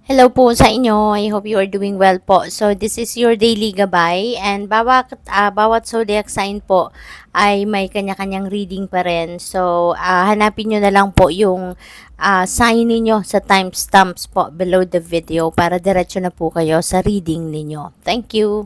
Hello po sa inyo. I hope you are doing well po. So, this is your daily gabay and bawat zodiac sign po ay may kanya-kanyang reading pa rin. So, hanapin nyo na lang po yung sign ninyo sa timestamps po below the video para diretso na po kayo sa reading ninyo. Thank you!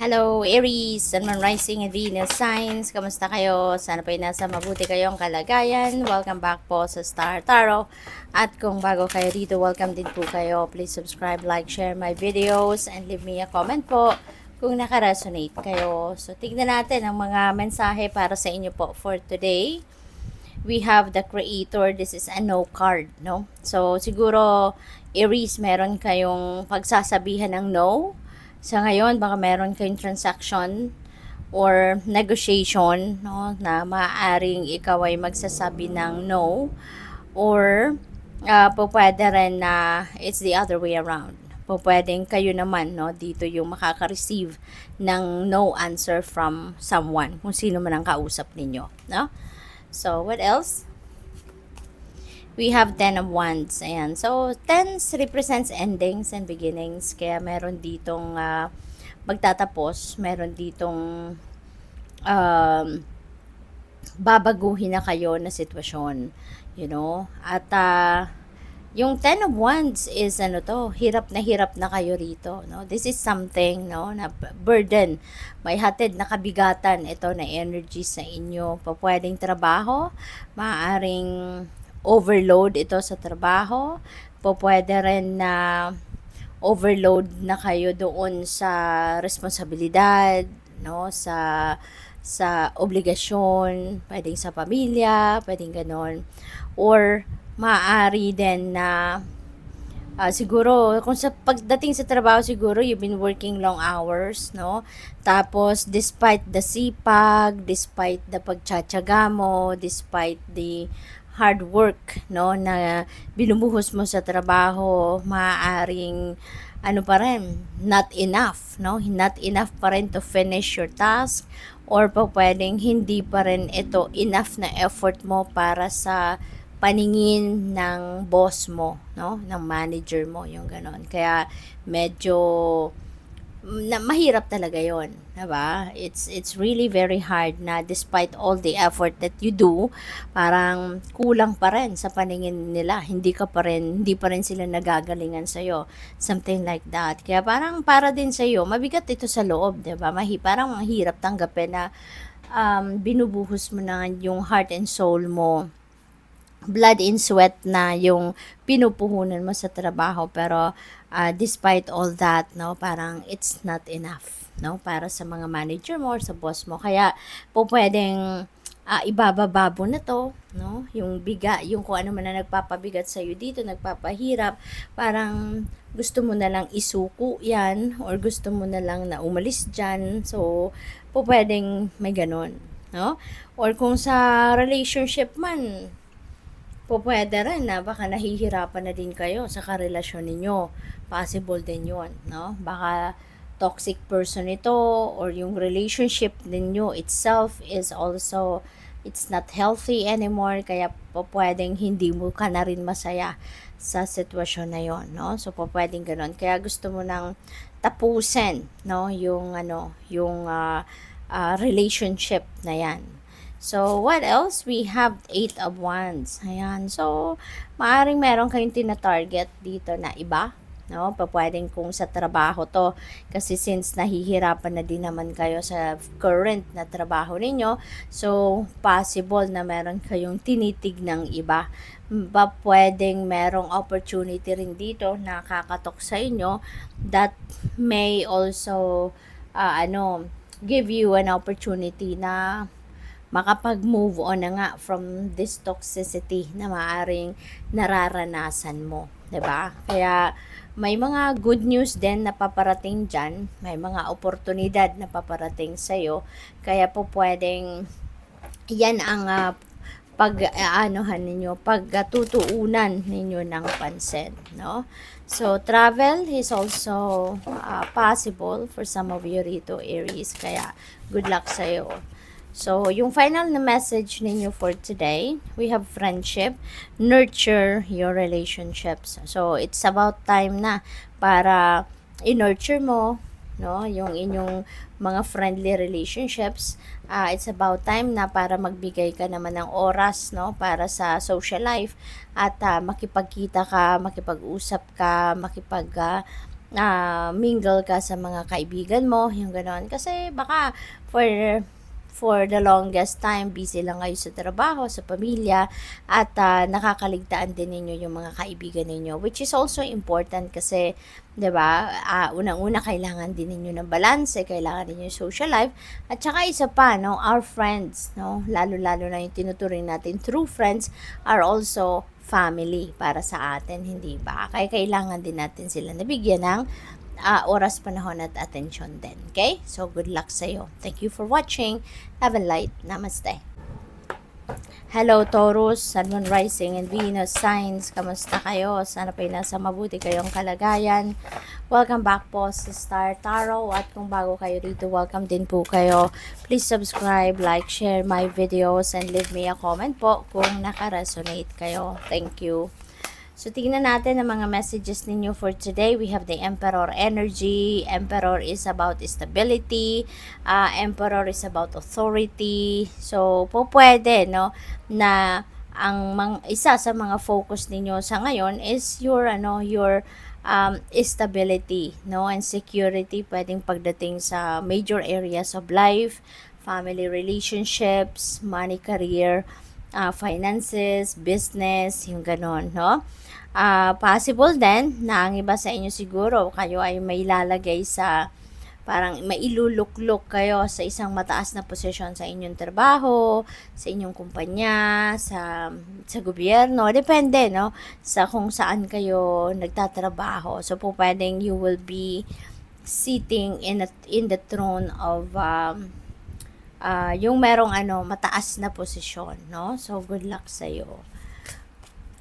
Hello, Aries, Sun, Moon, Rising, and Venus signs. Kamusta kayo? Sana po nasa mabuti kayong kalagayan. Welcome back po sa Star Tarot. At kung bago kayo dito, welcome din po kayo. Please subscribe, like, share my videos, and leave me a comment po kung nakaresonate kayo. So, tignan natin ang mga mensahe para sa inyo po for today. We have the Creator. This is a no card, no? So, siguro, Aries, meron kayong pagsasabihan ng no. Sa ngayon, baka meron kayong transaction or negotiation, no, na maaaring ikaw ay magsasabi ng no, or pwede rin na it's the other way around. Pwedeng kayo naman, no, dito yung makaka-receive ng no answer from someone, kung sino man ang kausap ninyo, no? So, what else? We have 10 of Wands. Ayan. So, 10 represents endings and beginnings. Kaya meron ditong magtatapos. Meron ditong babaguhin na kayo na sitwasyon. You know? At yung 10 of Wands is hirap na kayo rito, no? This is something, no, na burden. May hatid na kabigatan ito na energy sa inyo. Pwedeng trabaho, maaaring overload ito sa trabaho. Pwede rin na overload na kayo doon sa responsibilidad, no, sa obligasyon, pwedeng sa pamilya, pwedeng ganon. Or maaari din na siguro kung sa pagdating sa trabaho, siguro you've been working long hours, no? Tapos despite the sipag, despite the pagtsatsaga mo, despite the hard work, no, na binubuhos mo sa trabaho, maaaring pa rin, not enough, no? Not enough pa rin to finish your task, or pwedeng hindi pa rin ito enough na effort mo para sa paningin ng boss mo, no? Ng manager mo, yung ganon. Kaya medyo mahirap talaga yon, diba? It's really very hard na despite all the effort that you do, parang kulang pa rin sa paningin nila. Hindi pa rin sila nagagalingan sa iyo. Something like that. Kaya parang para din sa iyo, mabigat ito sa loob, diba? Parang mahirap tanggapin na binubuhos mo na yung heart and soul mo, blood and sweat na yung pinupuhunan mo sa trabaho, pero despite all that, no, parang it's not enough, no, para sa mga manager mo or sa boss mo. Kaya pwedeng ibababa mo na to, no, yung yung kung ano man na nagpapabigat sa iyo dito, nagpapahirap, parang gusto mo na lang isuko yan, or gusto mo na lang na umalis dyan. So pwedeng may ganon, no? Or kung sa relationship man, pwede rin na baka nahihirapan na din kayo sa karelasyon ninyo. Possible din yun, no? Baka toxic person ito, or yung relationship ninyo itself is also, it's not healthy anymore, kaya pwedeng hindi mo ka na rin masaya sa sitwasyon na yon, no? So pwedeng ganun. Kaya gusto mo nang tapusin, no, yung relationship na yan. So, what else? We have 8 of Wands. Ayan. So, maaring meron kayong tina-target dito na iba, no? Pwedeng kung sa trabaho to. Kasi since nahihirapan na din naman kayo sa current na trabaho ninyo, so, possible na meron kayong tinitig ng iba. Pwedeng merong opportunity rin dito na kakatok sa inyo that may also, give you an opportunity na makapag-move on na nga from this toxicity na maaring nararanasan mo, 'di ba? Kaya may mga good news din na paparating diyan, may mga oportunidad na paparating sa iyo, kaya pwedeng yan ang pagtutuunan ninyo ng pansin, no? So travel is also possible for some of you rito, Aries, kaya good luck sa iyo. So, yung final na message ninyo for today, we have friendship, nurture your relationships. So, it's about time na para i-nurture mo, no, yung inyong mga friendly relationships. It's about time na para magbigay ka naman ng oras, no, para sa social life at makipagkita ka, makipag-usap ka, mingle ka sa mga kaibigan mo, yung ganon. Kasi baka for the longest time, busy lang kayo sa trabaho, sa pamilya, at nakakaligtaan din ninyo yung mga kaibigan ninyo, which is also important kasi, 'di ba? Unang-una kailangan din ninyo ng balanse, kailangan din yung social life, at saka isa pa, no, our friends, no, lalo-lalo na yung tinuturing natin true friends are also family para sa atin, hindi ba? Kaya kailangan din natin sila nabigyan ng oras, panahon at atensyon din. Okay? So, good luck sa'yo. Thank you for watching. Have a light. Namaste. Hello Taurus, Sun, Moon, Rising, and Venus signs. Kamusta kayo? Sana pa'y nasa mabuti kayong kalagayan. Welcome back po sa Star Tarot. At kung bago kayo dito, welcome din po kayo. Please subscribe, like, share my videos, and leave me a comment po kung naka-resonate kayo. Thank you. So, tingnan natin ang mga messages ninyo for today. We have the Emperor energy. Emperor is about stability. Emperor is about authority. So, po pwede, no, na ang isa sa mga focus ninyo sa ngayon is your stability, no, and security. Pwedeng pagdating sa major areas of life, family relationships, money, career, finances, business, yung ganon, no? Possible din na ang iba sa inyo siguro, kayo ay may lalagay sa, parang mailuluklok kayo sa isang mataas na posisyon sa inyong trabaho, sa inyong kumpanya, sa gobyerno, depende, no, sa kung saan kayo nagtatrabaho. So, po pwedeng you will be sitting in the throne of yung merong mataas na posisyon, no? So, good luck sa'yo.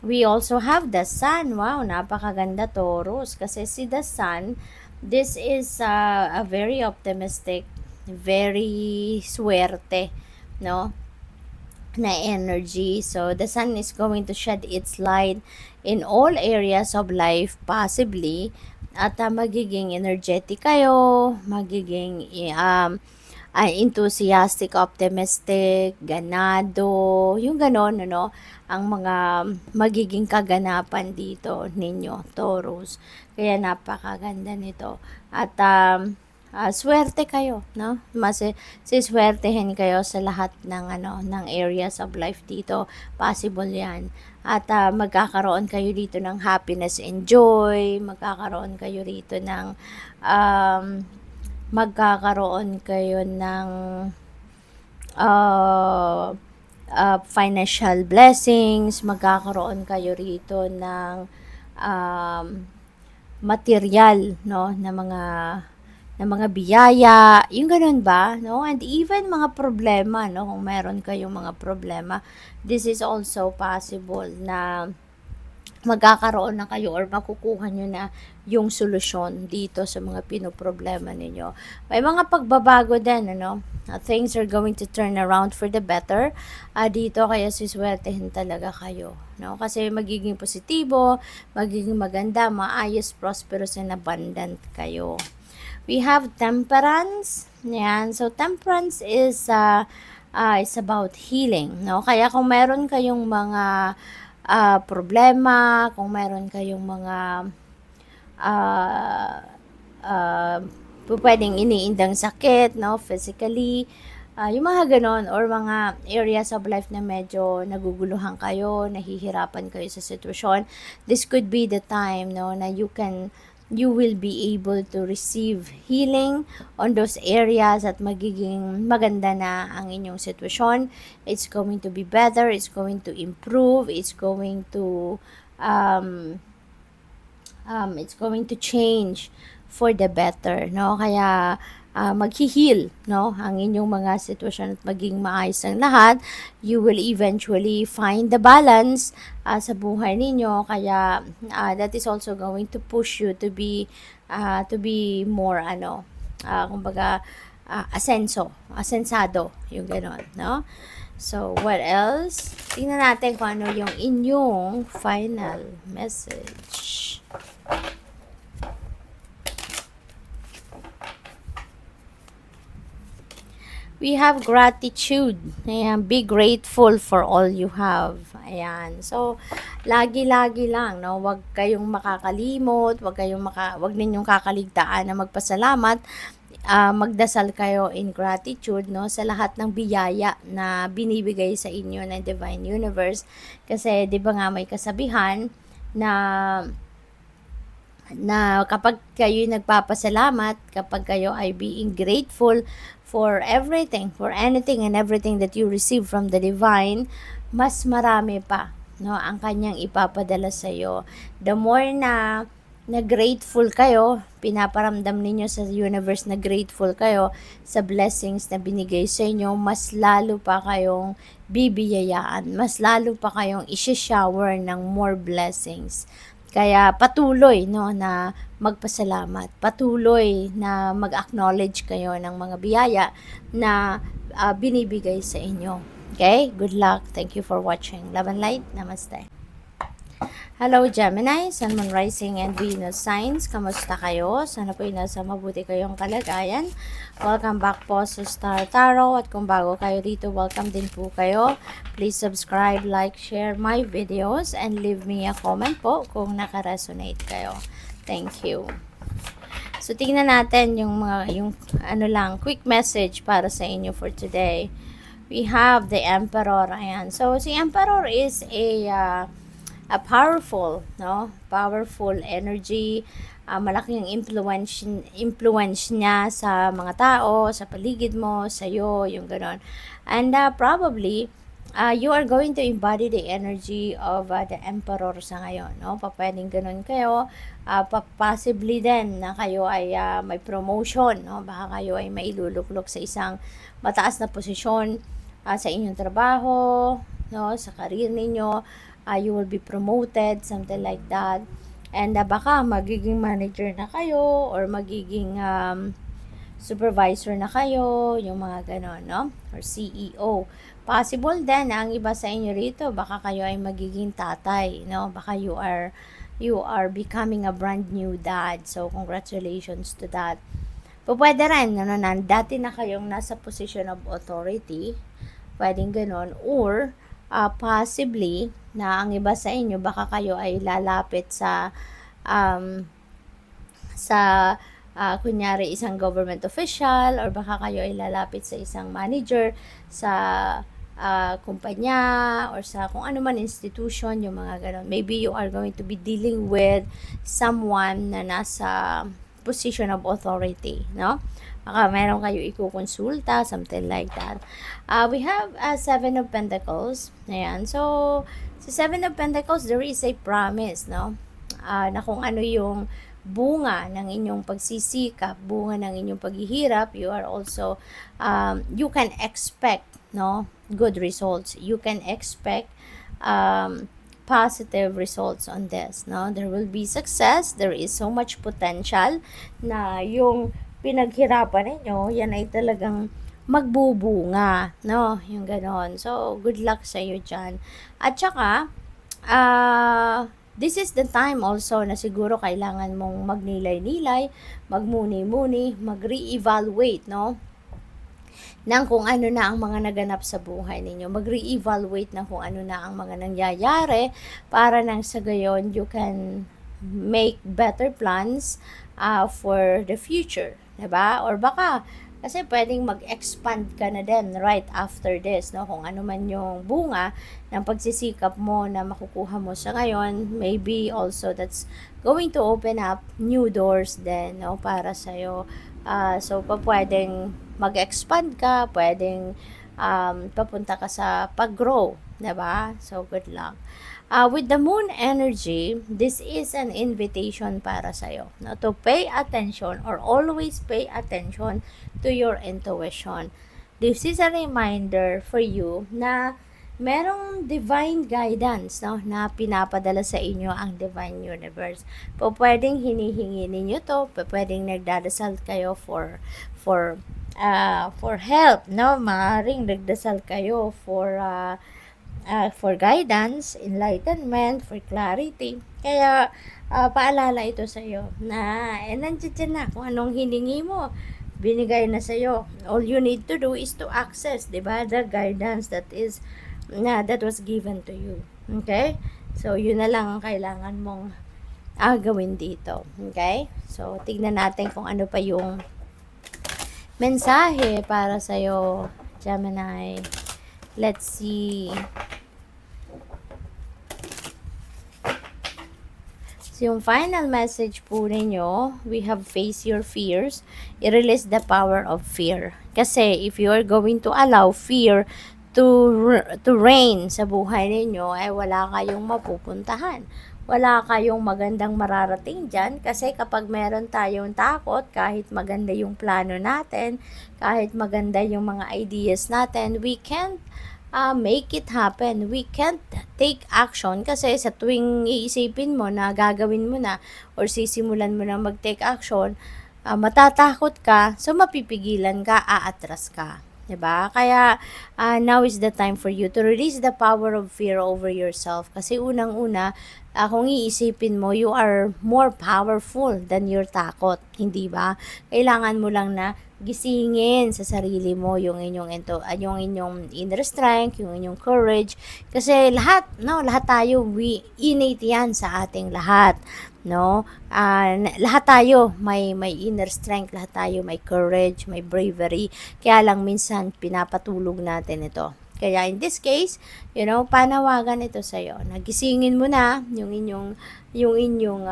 We also have the Sun. Wow, napakaganda Taurus. Kasi si the Sun, this is a very optimistic, very swerte, no, na energy. So, the Sun is going to shed its light in all areas of life, possibly. At magiging energetic kayo, magiging enthusiastic, optimistic, ganado, yung ganon, ano, ang mga magiging kaganapan dito ninyo, Taurus. Kaya napakaganda nito. At swerte kayo, no? Siswertehin kayo sa lahat ng ng areas of life dito. Possible 'yan. At magkakaroon kayo dito ng happiness and joy, magkakaroon kayo rito ng financial blessings, magkakaroon kayo rito ng material, no, na mga biyaya, yung ganun ba, no? And even mga problema, no, kung meron kayong mga problema, this is also possible na magkakaroon na kayo or makukuha nyo na yung solusyon dito sa mga pinoproblema ninyo. May mga pagbabago din, ano? Things are going to turn around for the better. Dito kaya siswertehin talaga kayo, no? Kasi magiging positibo, magiging maganda, maayos, prosperous, and abundant kayo. We have Temperance. Yan. So, Temperance is about healing, no? Kaya kung meron kayong mga problema, kung meron kayong mga pwedeng iniindang sakit, no, physically, yung mga ganon, or mga areas of life na medyo naguguluhan kayo, nahihirapan kayo sa sitwasyon, this could be the time, no, na you will be able to receive healing on those areas at magiging maganda na ang inyong sitwasyon. It's going to be better, it's going to improve, it's going to change for the better, no? Kaya maghi-heal, no, ang inyong mga sitwasyon at maging maayos ang lahat. You will eventually find the balance sa buhay ninyo. Kaya that is also going to push you to be more kumbaga asensado, yung ganon, no? So, what else? Tingnan natin kung ano yung inyong final message. We have gratitude. Ayan, be grateful for all you have. Ayan. So, lagi-lagi lang, no? Huwag kayong makakalimot, huwag ninyong kakaligtaan na magpasalamat. Magdasal kayo in gratitude, no, sa lahat ng biyaya na binibigay sa inyo ng Divine Universe. Kasi 'di ba nga may kasabihan na kapag kayo nagpapasalamat, kapag kayo ay being grateful for everything, for anything and everything that you receive from the divine, mas marami pa, no, ang kanyang ipapadala sa iyo. The more na grateful kayo, pinaparamdam ninyo sa universe na grateful kayo sa blessings na binigay sa inyo, mas lalo pa kayong bibiyayaan, mas lalo pa kayong isi-shower ng more blessings. Kaya patuloy, no, na magpasalamat, patuloy na mag-acknowledge kayo ng mga biyaya na binibigay sa inyo. Okay? Good luck. Thank you for watching. Love and light. Namaste. Hello Gemini, Sun, Moon, Rising, and Venus signs. Kamusta kayo? Sana po nasa mabuti kayong kalagayan. Welcome back po sa Star Tarot. At kung bago kayo dito, welcome din po kayo. Please subscribe, like, share my videos, and leave me a comment po kung naka-resonate kayo. Thank you. So tingnan natin yung quick message para sa inyo for today. We have the Emperor. Ayan. So si Emperor is a powerful, no? Powerful energy, malaking influence niya sa mga tao, sa paligid mo, sa iyo, yung ganon. And probably you are going to embody the energy of the Emperor sa ngayon, no? Pwedeng ganon kayo, possibly din na kayo ay may promotion, no? Baka kayo ay mailuluklok sa isang mataas na posisyon sa inyong trabaho, no? Sa career ninyo. You will be promoted, something like that. And baka magiging manager na kayo or magiging supervisor na kayo, yung mga ganon, no? Or CEO. Possible din na ang iba sa inyo rito, baka kayo ay magiging tatay, no? Baka you are becoming a brand new dad. So, congratulations to that. Pwede rin, dati na kayong nasa position of authority, pwedeng ganon, or possibly na ang iba sa inyo baka kayo ay lalapit sa kunyari isang government official, or baka kayo ay lalapit sa isang manager sa kumpanya or sa kung ano man institution, yung mga ganon. Maybe you are going to be dealing with someone na nasa position of authority, no? Baka meron kayo ikukonsulta, something like that. We have Seven of Pentacles. Ayan. So, sa Seven of Pentacles, there is a promise, no? Na kung ano yung bunga ng inyong pagsisikap, bunga ng inyong paghihirap, you are also, you can expect, no, good results. You can expect positive results on this, no? There will be success. There is so much potential na yung pinaghirapan ninyo, yan ay talagang magbubunga, no? Yung ganon. So, good luck sa iyo dyan. At saka, this is the time also na siguro kailangan mong magnilay-nilay, magmuni-muni, mag-re-evaluate, no? Ng kung ano na ang mga naganap sa buhay ninyo. Mag-re-evaluate ng kung ano na ang mga nangyayari para nang sa gayon you can make better plans for the future. Diba? Or baka, kasi pwedeng mag-expand ka na din right after this, no? Kung ano man yung bunga ng pagsisikap mo na makukuha mo sa ngayon, maybe also that's going to open up new doors din, no? Para sa'yo. So, pwedeng mag-expand ka, pwedeng papunta ka sa pag-grow, diba? So, good luck. With the moon energy, this is an invitation para sa'yo, no? To pay attention or always pay attention to your intuition. This is a reminder for you na merong divine guidance, no, na pinapadala sa inyo ang Divine Universe. Pwedeng hinihingi ninyo to, pwedeng nagdadasal kayo for for help, no? Maaaring nagdasal kayo for guidance, enlightenment, for clarity. Kaya, paalala ito sa iyo na nandiyan na kung anong hiningi mo. Binigay na sa iyo. All you need to do is to access, 'di ba? The guidance that was given to you. Okay? So, yun na lang ang kailangan mong gawin dito. Okay? So, tignan natin kung ano pa yung mensahe para sa'yo, Gemini. Let's see. So, yung final message po ninyo, we have face your fears. I-release the power of fear. Kasi if you are going to allow fear to reign sa buhay ninyo, ay wala kayong mapupuntahan. Wala kayong magandang mararating dyan. Kasi kapag meron tayong takot, kahit maganda yung plano natin, kahit maganda yung mga ideas natin, we can't make it happen. We can't take action kasi sa tuwing iisipin mo na gagawin mo na or sisimulan mo na mag-take action, matatakot ka, so mapipigilan ka, aatras ka. 'Di ba? Kaya now is the time for you to release the power of fear over yourself kasi unang-una kung iisipin mo, you are more powerful than your takot, hindi ba? Kailangan mo lang na gisingin sa sarili mo yung inyong inner strength, yung inyong courage kasi lahat tayo innate yan sa ating lahat, no? Lahat tayo may inner strength, lahat tayo may courage, may bravery, kaya lang minsan pinapatulog natin ito. Kaya in this case, panawagan ito sa iyo. Nagisingin mo na yung inyong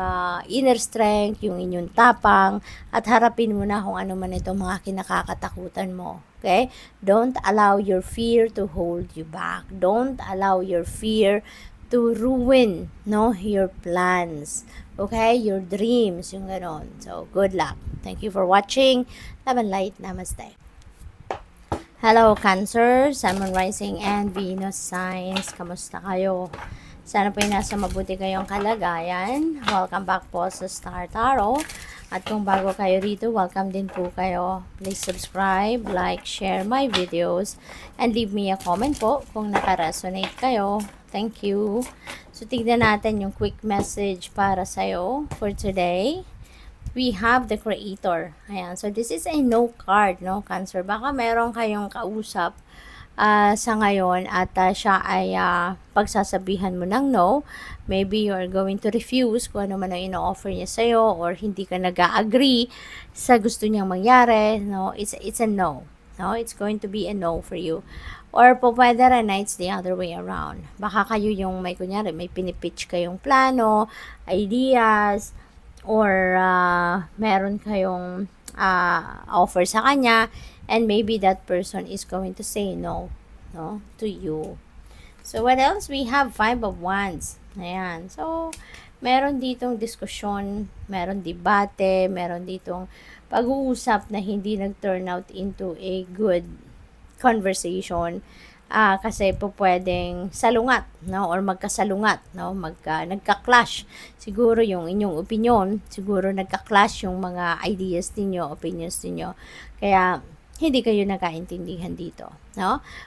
inner strength, yung inyong tapang, at harapin mo na kung ano man itong mga kinakatakutan mo. Okay? Don't allow your fear to hold you back. Don't allow your fear to ruin, your plans. Okay? Your dreams, yung ganon. So, good luck. Thank you for watching. Love and light. Namaste. Hello, Cancer, Sun, Moon, Rising, and Venus signs. Kamusta kayo? Sana po nasa mabuti kayong kalagayan. Welcome back po sa Star Tarot. At kung bago kayo rito, welcome din po kayo. Please subscribe, like, share my videos, and leave me a comment po kung naka-resonate kayo. Thank you. So, tignan natin yung quick message para sa'yo for today. We have the Creator. Ayan. So, this is a no card, no, Cancer. Baka meron kayong kausap sa ngayon at siya ay pagsasabihan mo ng no. Maybe you are going to refuse kung ano man ang ino-offer niya sa'yo or hindi ka nag-agree sa gusto niyang mangyari. No, it's a no. No, it's going to be a no for you. Or po pwede rin na it's the other way around. Baka kayo yung may pinipitch kayong plano, ideas, or meron kayong offer sa kanya and maybe that person is going to say no to you. So what else? We have 5 of Wands. Ayan. So meron ditong diskusyon, meron debate, meron ditong pag-uusap na hindi nag-turn out into a good conversation. Kasi po pwedeng salungat, or magkasalungat, nagka-clash siguro yung inyong opinion, siguro nagka-clash yung mga ideas niyo, opinions niyo. Kaya hindi kayo nagkaintindihan dito,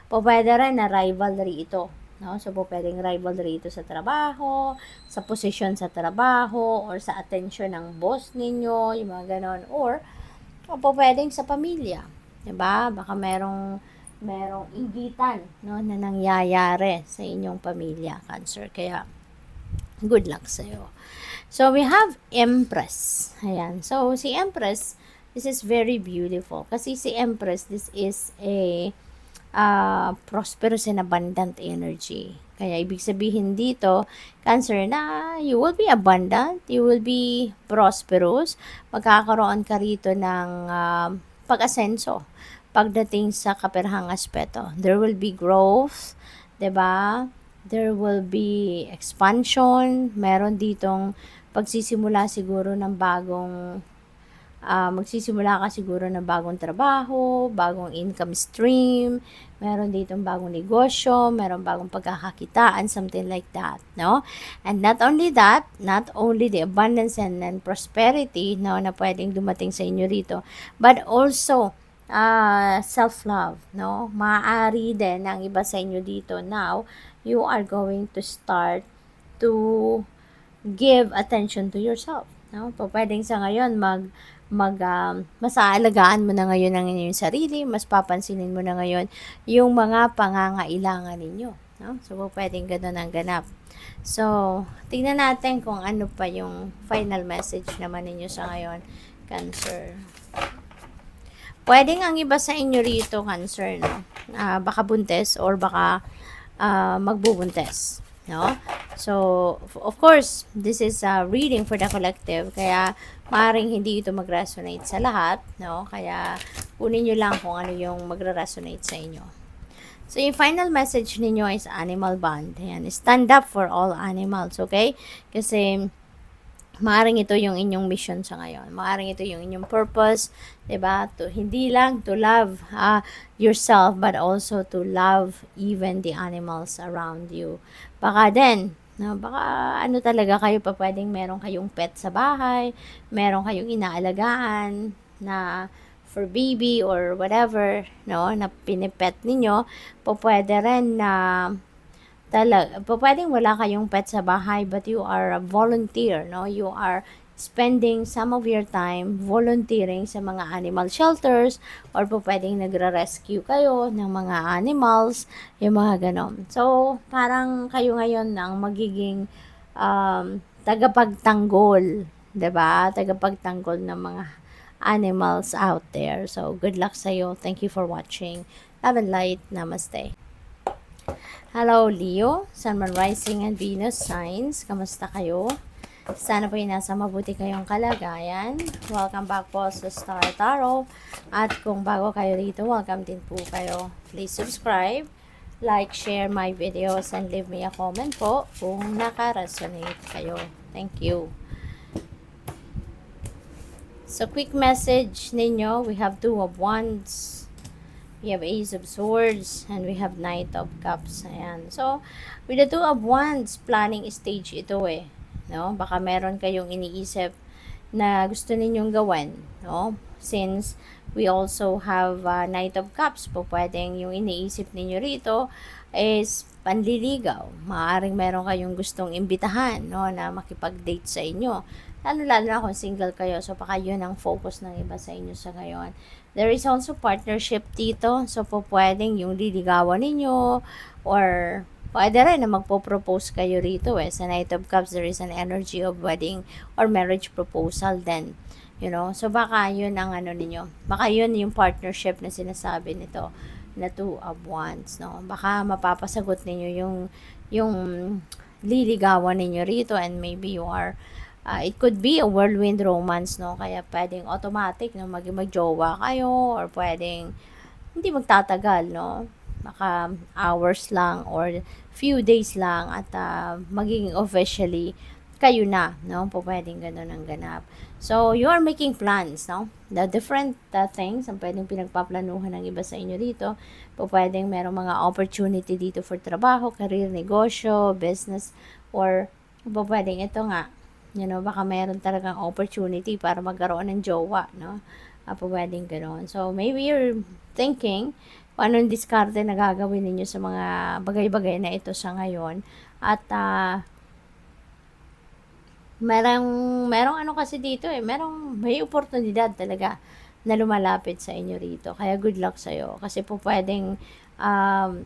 Po pwede rin na rivalry ito, So po pwedeng rivalry ito sa trabaho, sa posisyon sa trabaho, or sa attention ng boss ninyo, yung mga ganon, or po pwedeng sa pamilya, 'di ba? Baka merong inggitan na nangyayari sa inyong pamilya, Cancer. Kaya good luck sa iyo. So we have Empress. Ayan. So si Empress, this is very beautiful kasi si Empress, this is a prosperous and abundant energy. Kaya ibig sabihin dito, Cancer, na you will be abundant, you will be prosperous, magkakaroon ka rito ng pag-asenso pagdating sa kaperhang aspeto. There will be growth, 'di ba? There will be expansion, meron ditong pagsisimula siguro ng magsisimula ka siguro ng bagong trabaho, bagong income stream, meron ditong bagong negosyo, meron bagong pagkakakitaan, something like that, And not only that, not only the abundance and prosperity, na pwedeng dumating sa inyo rito, but also self-love, no? Maaari din ang iba sa inyo dito now, you are going to start to give attention to yourself, no? Pwedeng sa ngayon mas aalagaan mo na ngayon ang inyong sarili, mas papansinin mo na ngayon yung mga pangangailangan ninyo, no? So, pwedeng gano'n ang ganap. So, tingnan natin kung ano pa yung final message naman ninyo sa ngayon, Cancer. Pwedeng ang iba sa inyo rito, Cancer, no? Baka buntis or baka magbubuntis, no? So, of course, this is a reading for the collective, kaya maaaring hindi ito mag-resonate sa lahat, no? Kaya kunin nyo lang kung ano yung magre-resonate sa inyo. So, yung final message ninyo is animal bond. Ayan, stand up for all animals, okay? Kasi maaring ito yung inyong mission sa ngayon. Maaring ito yung inyong purpose, 'di ba? To hindi lang to love yourself but also to love even the animals around you. Baka din, no, baka ano talaga kayo pa pwedeng meron kayong pet sa bahay, meron kayong inaalagaan na for baby or whatever, no, na pinipet ninyo, pwede rin na pwedeng wala kayong pet sa bahay but you are a volunteer, no? You are spending some of your time volunteering sa mga animal shelters or pwedeng nagre-rescue kayo ng mga animals, yung mga ganon. So, parang kayo ngayon ang magiging tagapagtanggol, 'di ba? Tagapagtanggol ng mga animals out there. So, good luck sa iyo. Thank you for watching. Love and light. Namaste. Hello, Leo, Sun, Moon, Rising, and Venus signs. Kamusta kayo? Sana po ay nasa mabuti kayong kalagayan. Welcome back po sa Star Tarot. At kung bago kayo rito, welcome din po kayo. Please subscribe, like, share my videos, and leave me a comment po kung naka-resonate kayo. Thank you. So, quick message ninyo. We have Two of Wands. We have Ace of Swords, and we have Knight of Cups. Ayan. So, with the Two of Wands, planning stage ito eh. No? Baka meron kayong iniisip na gusto ninyong gawin. No? Since we also have Knight of Cups, po pwedeng yung iniisip ninyo rito is panliligaw. Maaring meron kayong gustong imbitahan, no, na makipag-date sa inyo. Lalo na kung single kayo. So, baka yun ang focus ng iba sa inyo sa ngayon. There is also partnership dito. So, po pwedeng yung liligawan ninyo or pwede rin na magpo-propose kayo rito eh. Sa Knight of Cups, there is an energy of wedding or marriage proposal then. You know? So, baka yun ang ano ninyo. Baka yun yung partnership na sinasabi nito na Two of Wands, no? Baka mapapasagot ninyo yung liligawan ninyo rito and maybe you are it could be a whirlwind romance, no? Kaya pwedeng automatic, no? Mag-jowa kayo or pwedeng hindi magtatagal, no? Baka hours lang or few days lang at magiging officially kayo na, no? Pwedeng ganun ang ganap. So, you are making plans, no? The different things ang pwedeng pinagpaplanuhan ng iba sa inyo dito. Pwedeng merong mga opportunity dito for trabaho, career, negosyo, business, or pwedeng ito nga, you know, baka meron talagang opportunity para magkaroon ng jowa, no? Pwedeng gano'n. So, maybe you're thinking kung anong diskarte na gagawin ninyo sa mga bagay-bagay na ito sa ngayon. At, merong ano kasi dito eh, may oportunidad talaga na lumalapit sa inyo rito. Kaya good luck sa'yo. Kasi po pwedeng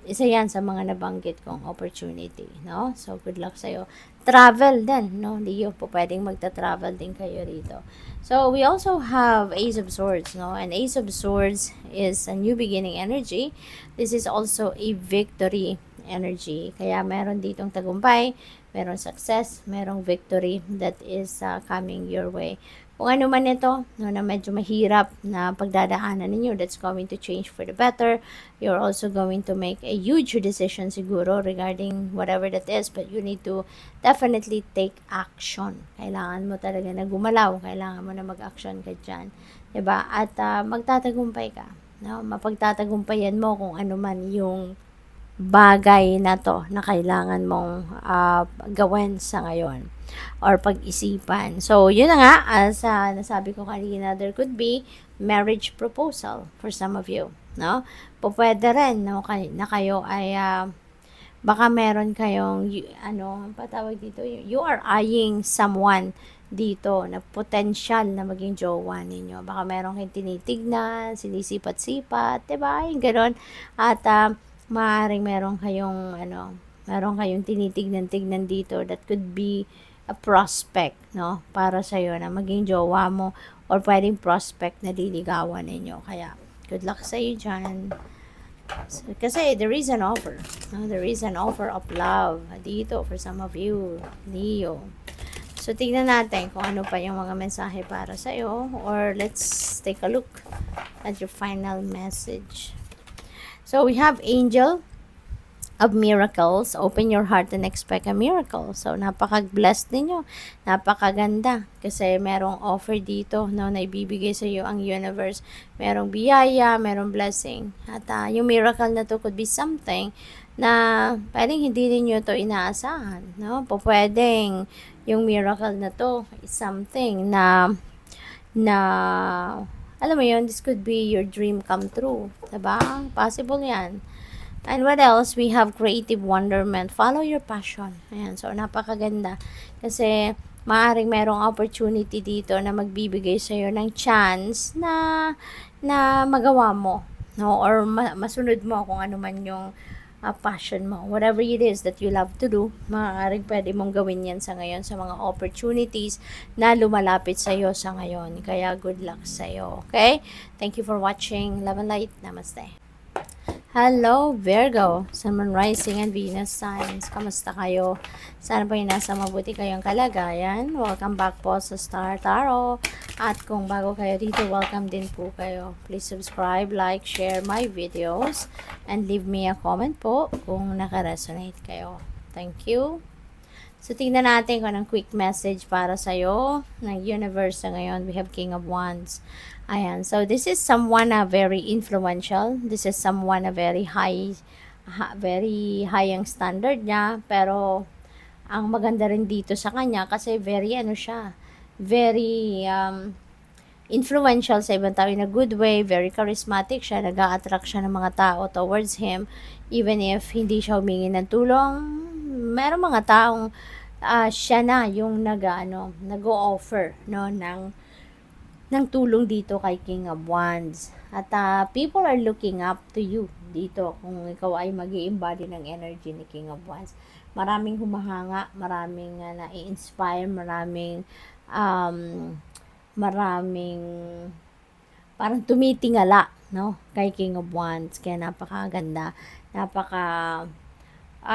isa yan sa mga nabanggit kong opportunity, no? So, good luck sa'yo. Travel din, no? Leo, po pwedeng magta-travel din kayo rito. So, we also have Ace of Swords, no? And Ace of Swords is a new beginning energy. This is also a victory energy. Kaya meron ditong tagumpay, merong success, merong victory that is coming your way. Kung ano man ito, no, na medyo mahirap na pagdadaanan ninyo, that's going to change for the better. You're also going to make a huge decision siguro regarding whatever that is, but you need to definitely take action. Kailangan mo talaga na gumalaw, kailangan mo na mag-action ka dyan. Diba? At magtatagumpay ka. No? Mapagtatagumpayan mo kung ano man yung bagay na to na kailangan mong gawin sa ngayon or pag-isipan. So, yun na nga, as nasabi ko kanina, there could be marriage proposal for some of you, no? Pwede rin, no, na kayo ay baka meron kayong patawag dito, you are eyeing someone dito na potential na maging jowa ninyo. Baka meron kayong tinitignan, sinisipat-sipat, 'di ba? Yung gano'n. At maaaring meron kayong tinitignan-tignan dito that could be a prospect, no? Para sa iyo na maging jowa mo or pwedeng prospect na liligawan ninyo. Kaya good luck sa iyo diyan. So, kasi there is an offer. No? There is an offer of love dito for some of you, Leo. So, tignan natin kung ano pa yung mga mensahe para sa iyo. Or let's take a look at your final message. So, we have Angel of miracles. Open your heart and expect a miracle. So, napaka-blessed ninyo. Napakaganda. Kasi merong offer dito, no, na ibibigay sa iyo ang universe. Merong biyaya, merong blessing. At yung miracle na to could be something na pwedeng hindi ninyo to inaasahan. No? Pwedeng yung miracle na to is something na alam mo yun, this could be your dream come true. Diba? Possible yan. And what else? We have creative wonderment. Follow your passion. Ayan. So, napakaganda. Kasi, maaaring merong opportunity dito na magbibigay sa iyo ng chance na magawa mo. No? Or masunod mo kung ano man yung passion mo. Whatever it is that you love to do, maaaring pwede mong gawin yan sa ngayon sa mga opportunities na lumalapit sa iyo sa ngayon. Kaya, good luck sa iyo. Okay? Thank you for watching. Love and light. Namaste. Hello, Virgo, Sun, Moon, Rising, and Venus signs. Kamusta kayo? Sana po yung nasa mabuti kayong kalagayan. Welcome back po sa Star Tarot. At kung bago kayo dito, welcome din po kayo. Please subscribe, like, share my videos, and leave me a comment po kung nakaresonate kayo. Thank you. So, tingnan natin kung anong quick message para sa'yo ng universe sa ngayon. We have King of Wands. Ayan. So, this is someone na very influential. This is someone na very high ang standard niya. Pero, ang maganda rin dito sa kanya kasi very influential sa ibang tao in a good way, very charismatic siya, nag-a-attract siya ng mga tao towards him, even if hindi siya humingi ng tulong. Merong mga taong siya na yung nag-o-offer, no, ng tulong dito kay King of Wands. At people are looking up to you dito kung ikaw ay mag-i-embody ng energy ni King of Wands. Maraming humahanga, maraming na-i-inspire, maraming parang tumitingala, no, kay King of Wands. Kaya napakaganda,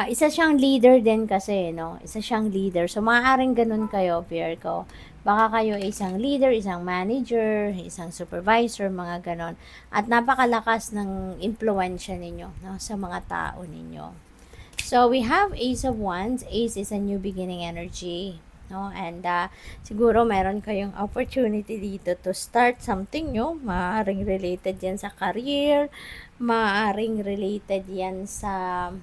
isa siyang leader din kasi, no? Isa siyang leader. So, maaaring ganun kayo, Virgo. Baka kayo isang leader, isang manager, isang supervisor, mga ganon. At napakalakas ng impluensya ninyo, no, sa mga tao ninyo. So, we have Ace of Wands. Ace is a new beginning energy, no? And siguro meron kayong opportunity dito to start something new. Maaaring related yan sa career, maaaring related yan sa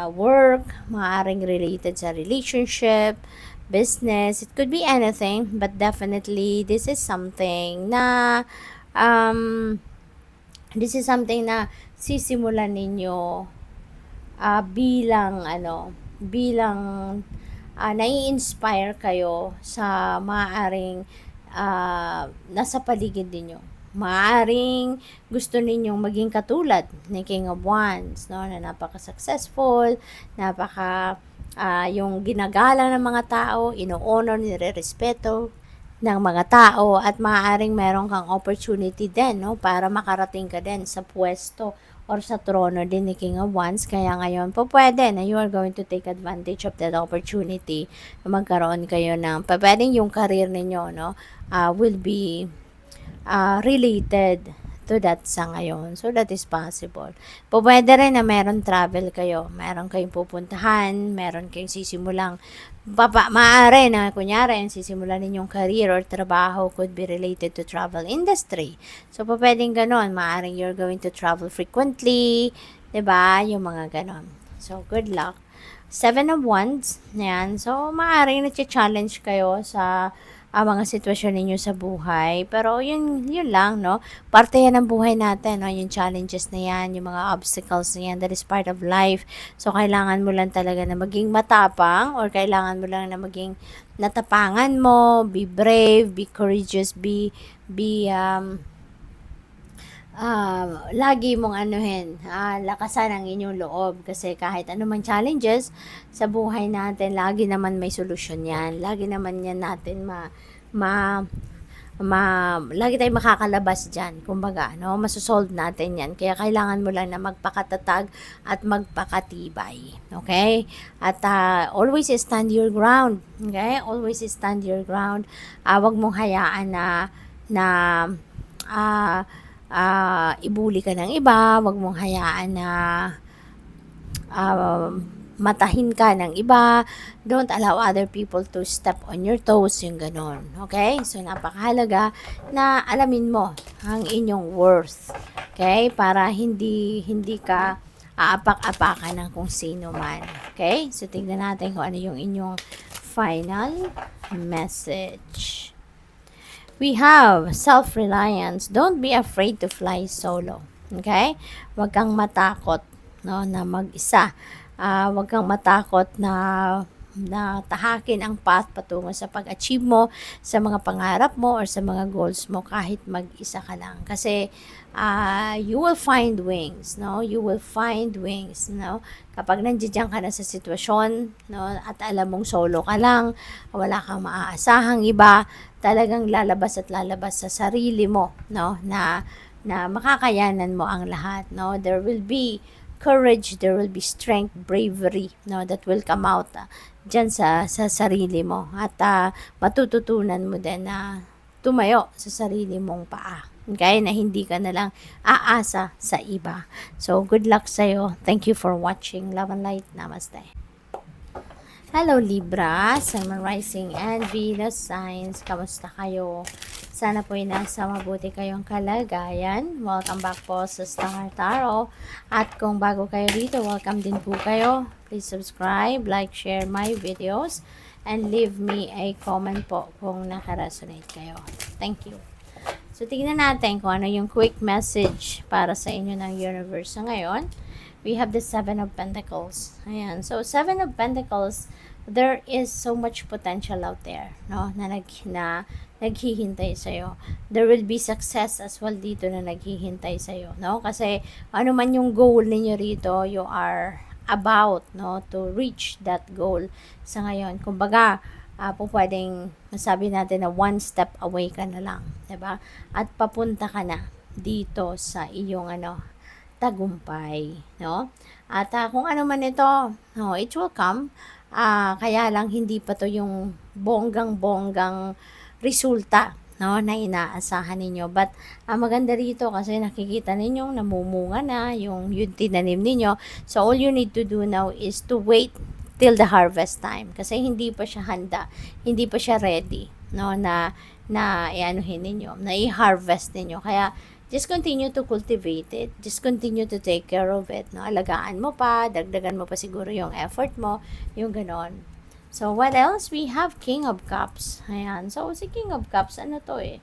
work, maaaring related sa relationship, business. It could be anything, but definitely this is something na sisimulan ninyo bilang nai-inspire kayo sa maaaring nasa paligid ninyo. Maaaring gusto ninyong maging katulad ni King of Wands, no, na napaka-successful, yung ginagala ng mga tao, ino-honor, nire-respeto ng mga tao, at maaaring meron kang opportunity din, no, para makarating ka din sa pwesto or sa trono din ni King of Wands. Kaya ngayon po pwede na you are going to take advantage of that opportunity na magkaroon kayo ng, pwedeng yung career ninyo, no, will be related to that sa ngayon. So, that is possible. Pwede rin na meron travel kayo. Meron kayong pupuntahan, meron kayong sisimulang, maaari na, kunyari, ang sisimulan ninyong career or trabaho could be related to travel industry. So, pwedeng ganon. Maaaring you're going to travel frequently, 'Diba? Yung mga ganon. So, good luck. Seven of Wands, yan. So, maaaring nagcha-challenge kayo sa mga sitwasyon ninyo sa buhay. Pero, yun lang, no? Parte yan ng buhay natin, no? Yung challenges na yan, yung mga obstacles na yan, that is part of life. So, kailangan mo lang talaga na maging matapang or kailangan mo lang na maging natapangan mo, be brave, be courageous, lagi mong lakasan ang inyong loob kasi kahit anumang challenges sa buhay natin, lagi naman may solusyon yan. Lagi naman yan natin ma, lagi tayong makakalabas dyan. Kumbaga, no? Masosolve natin yan. Kaya kailangan mo lang na magpakatatag at magpakatibay. Okay? At always stand your ground. Okay? Always stand your ground. Wag mong hayaan na ibuli ka ng iba, wag mong hayaan na matahin ka ng iba, don't allow other people to step on your toes, yung ganon. Okay? So, napakahalaga na alamin mo ang inyong worth. Okay? Para hindi ka aapak-apakan ng kung sino man. Okay? So, tingnan natin kung ano yung inyong final message. We have self-reliance. Don't be afraid to fly solo. Okay? Huwag kang matakot, no, na mag-isa. Huwag kang matakot na tahakin ang path patungo sa pag-achieve mo, sa mga pangarap mo, or sa mga goals mo kahit mag-isa ka lang. Kasi you will find wings, no? You will find wings, no? Kapag nandiyan ka na sa sitwasyon, no, at alam mong solo ka lang, wala kang maaasahang iba, talagang lalabas sa sarili mo, no, na makakayanan mo ang lahat, no? There will be courage, there will be strength, bravery, no, that will come out dyan sa sarili mo. At matututunan mo din na tumayo sa sarili mong paa. Okay? Na hindi ka na lang aasa sa iba. So, good luck sa'yo. Thank you for watching. Love and light. Namaste. Hello Libra, Sun, Moon, Rising, and Venus signs. Kamusta kayo? Sana po ay nasa mabuti kayong kalagayan. Welcome back po sa Star Tarot. At kung bago kayo dito, welcome din po kayo. Please subscribe, like, share my videos, and leave me a comment po kung nakaresonate kayo. Thank you. So, tingnan natin kung ano yung quick message para sa inyo ng universe ngayon. We have the Seven of Pentacles. Ayan. So, Seven of Pentacles, there is so much potential out there, no? Na naghihintay sa'yo. There will be success as well dito na naghihintay sa'yo, no? Kasi, ano man yung goal ninyo rito, you are about, no? To reach that goal sa ngayon. Kumbaga, pwedeng masabi natin na one step away ka na lang, diba? At papunta ka na dito sa iyong tagumpay, no? At kung ano man ito, no, it will come. Kaya lang hindi pa to yung bonggang-bonggang resulta, no, na inaasahan ninyo. But maganda rito kasi nakikita ninyong namumunga na yung tinanim ninyo. So all you need to do now is to wait till the harvest time kasi hindi pa siya handa, hindi pa siya ready, no, na ianuhin ninyo, na i-harvest ninyo. Kaya just continue to cultivate it. Just continue to take care of it. No? Alagaan mo pa, dagdagan mo pa siguro yung effort mo, yung ganon. So, what else? We have King of Cups. Ayan. So, si King of Cups, ano to eh?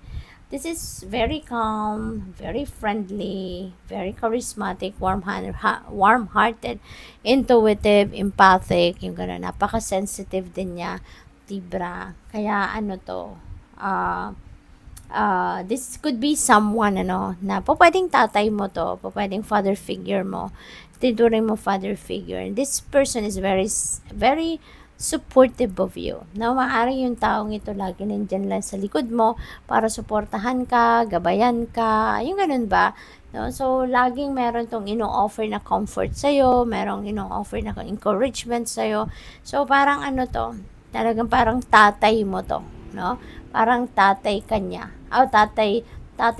This is very calm, very friendly, very charismatic, warm-hearted, intuitive, empathic, yung ganon. Napaka-sensitive din niya, Libra. Kaya ano to, this could be someone na pwedeng tatay mo to, pwedeng father figure mo, tinuring mo father figure. This person is very very supportive of you. Maaari yung taong ito lagi nandyan lang sa likod mo para suportahan ka, gabayan ka, yung ganun ba? No? So, laging meron tong ino-offer na comfort sa'yo, merong ino-offer na encouragement sa'yo. So, parang talagang parang tatay mo to, no? Parang tatay kanya. Tatay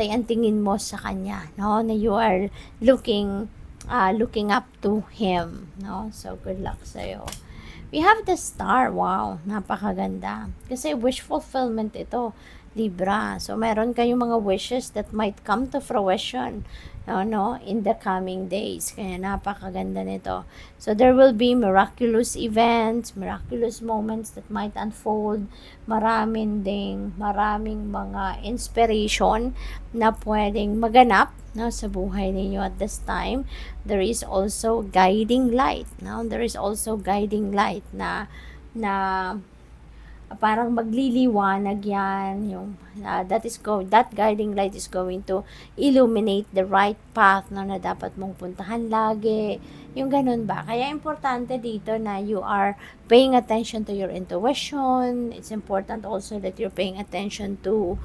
ang tingin mo sa kanya, no? Na you are looking up to him, no? So, good luck sa'yo. We have the Star. Wow, napakaganda. Kasi wish fulfillment ito, Libra. So, meron kayong mga wishes that might come to fruition, in the coming days. Kaya napakaganda nito. So, there will be miraculous events, miraculous moments that might unfold. Maraming mga inspiration na pwedeng maganap, sa buhay ninyo at this time. There is also guiding light, There is also guiding light na parang magliliwanag yan yung that guiding light is going to illuminate the right path na dapat mong puntahan lagi, yung ganun ba. Kaya importante dito na you are paying attention to your intuition. It's important also that you're paying attention to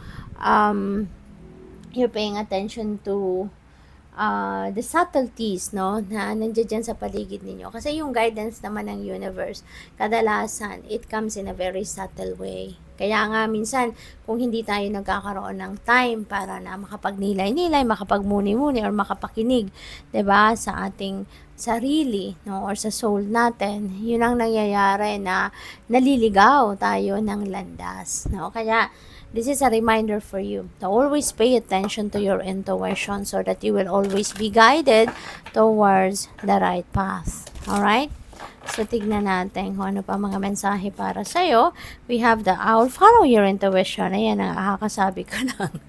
the subtleties, na nandiyan dyan sa paligid ninyo. Kasi yung guidance naman ng universe, kadalasan, it comes in a very subtle way. Kaya nga, minsan, kung hindi tayo nagkakaroon ng time para na makapagnilay-nilay, makapagmuni-muni, or makapakinig, 'di ba, sa ating sarili, or sa soul natin, yun ang nangyayari na naliligaw tayo ng landas, Kaya, this is a reminder for you to always pay attention to your intuition so that you will always be guided towards the right path. Alright? So, tignan natin kung ano pa mga mensahe para sa'yo. We have the owl. Follow your intuition. Ayan, nakakasabi ko lang.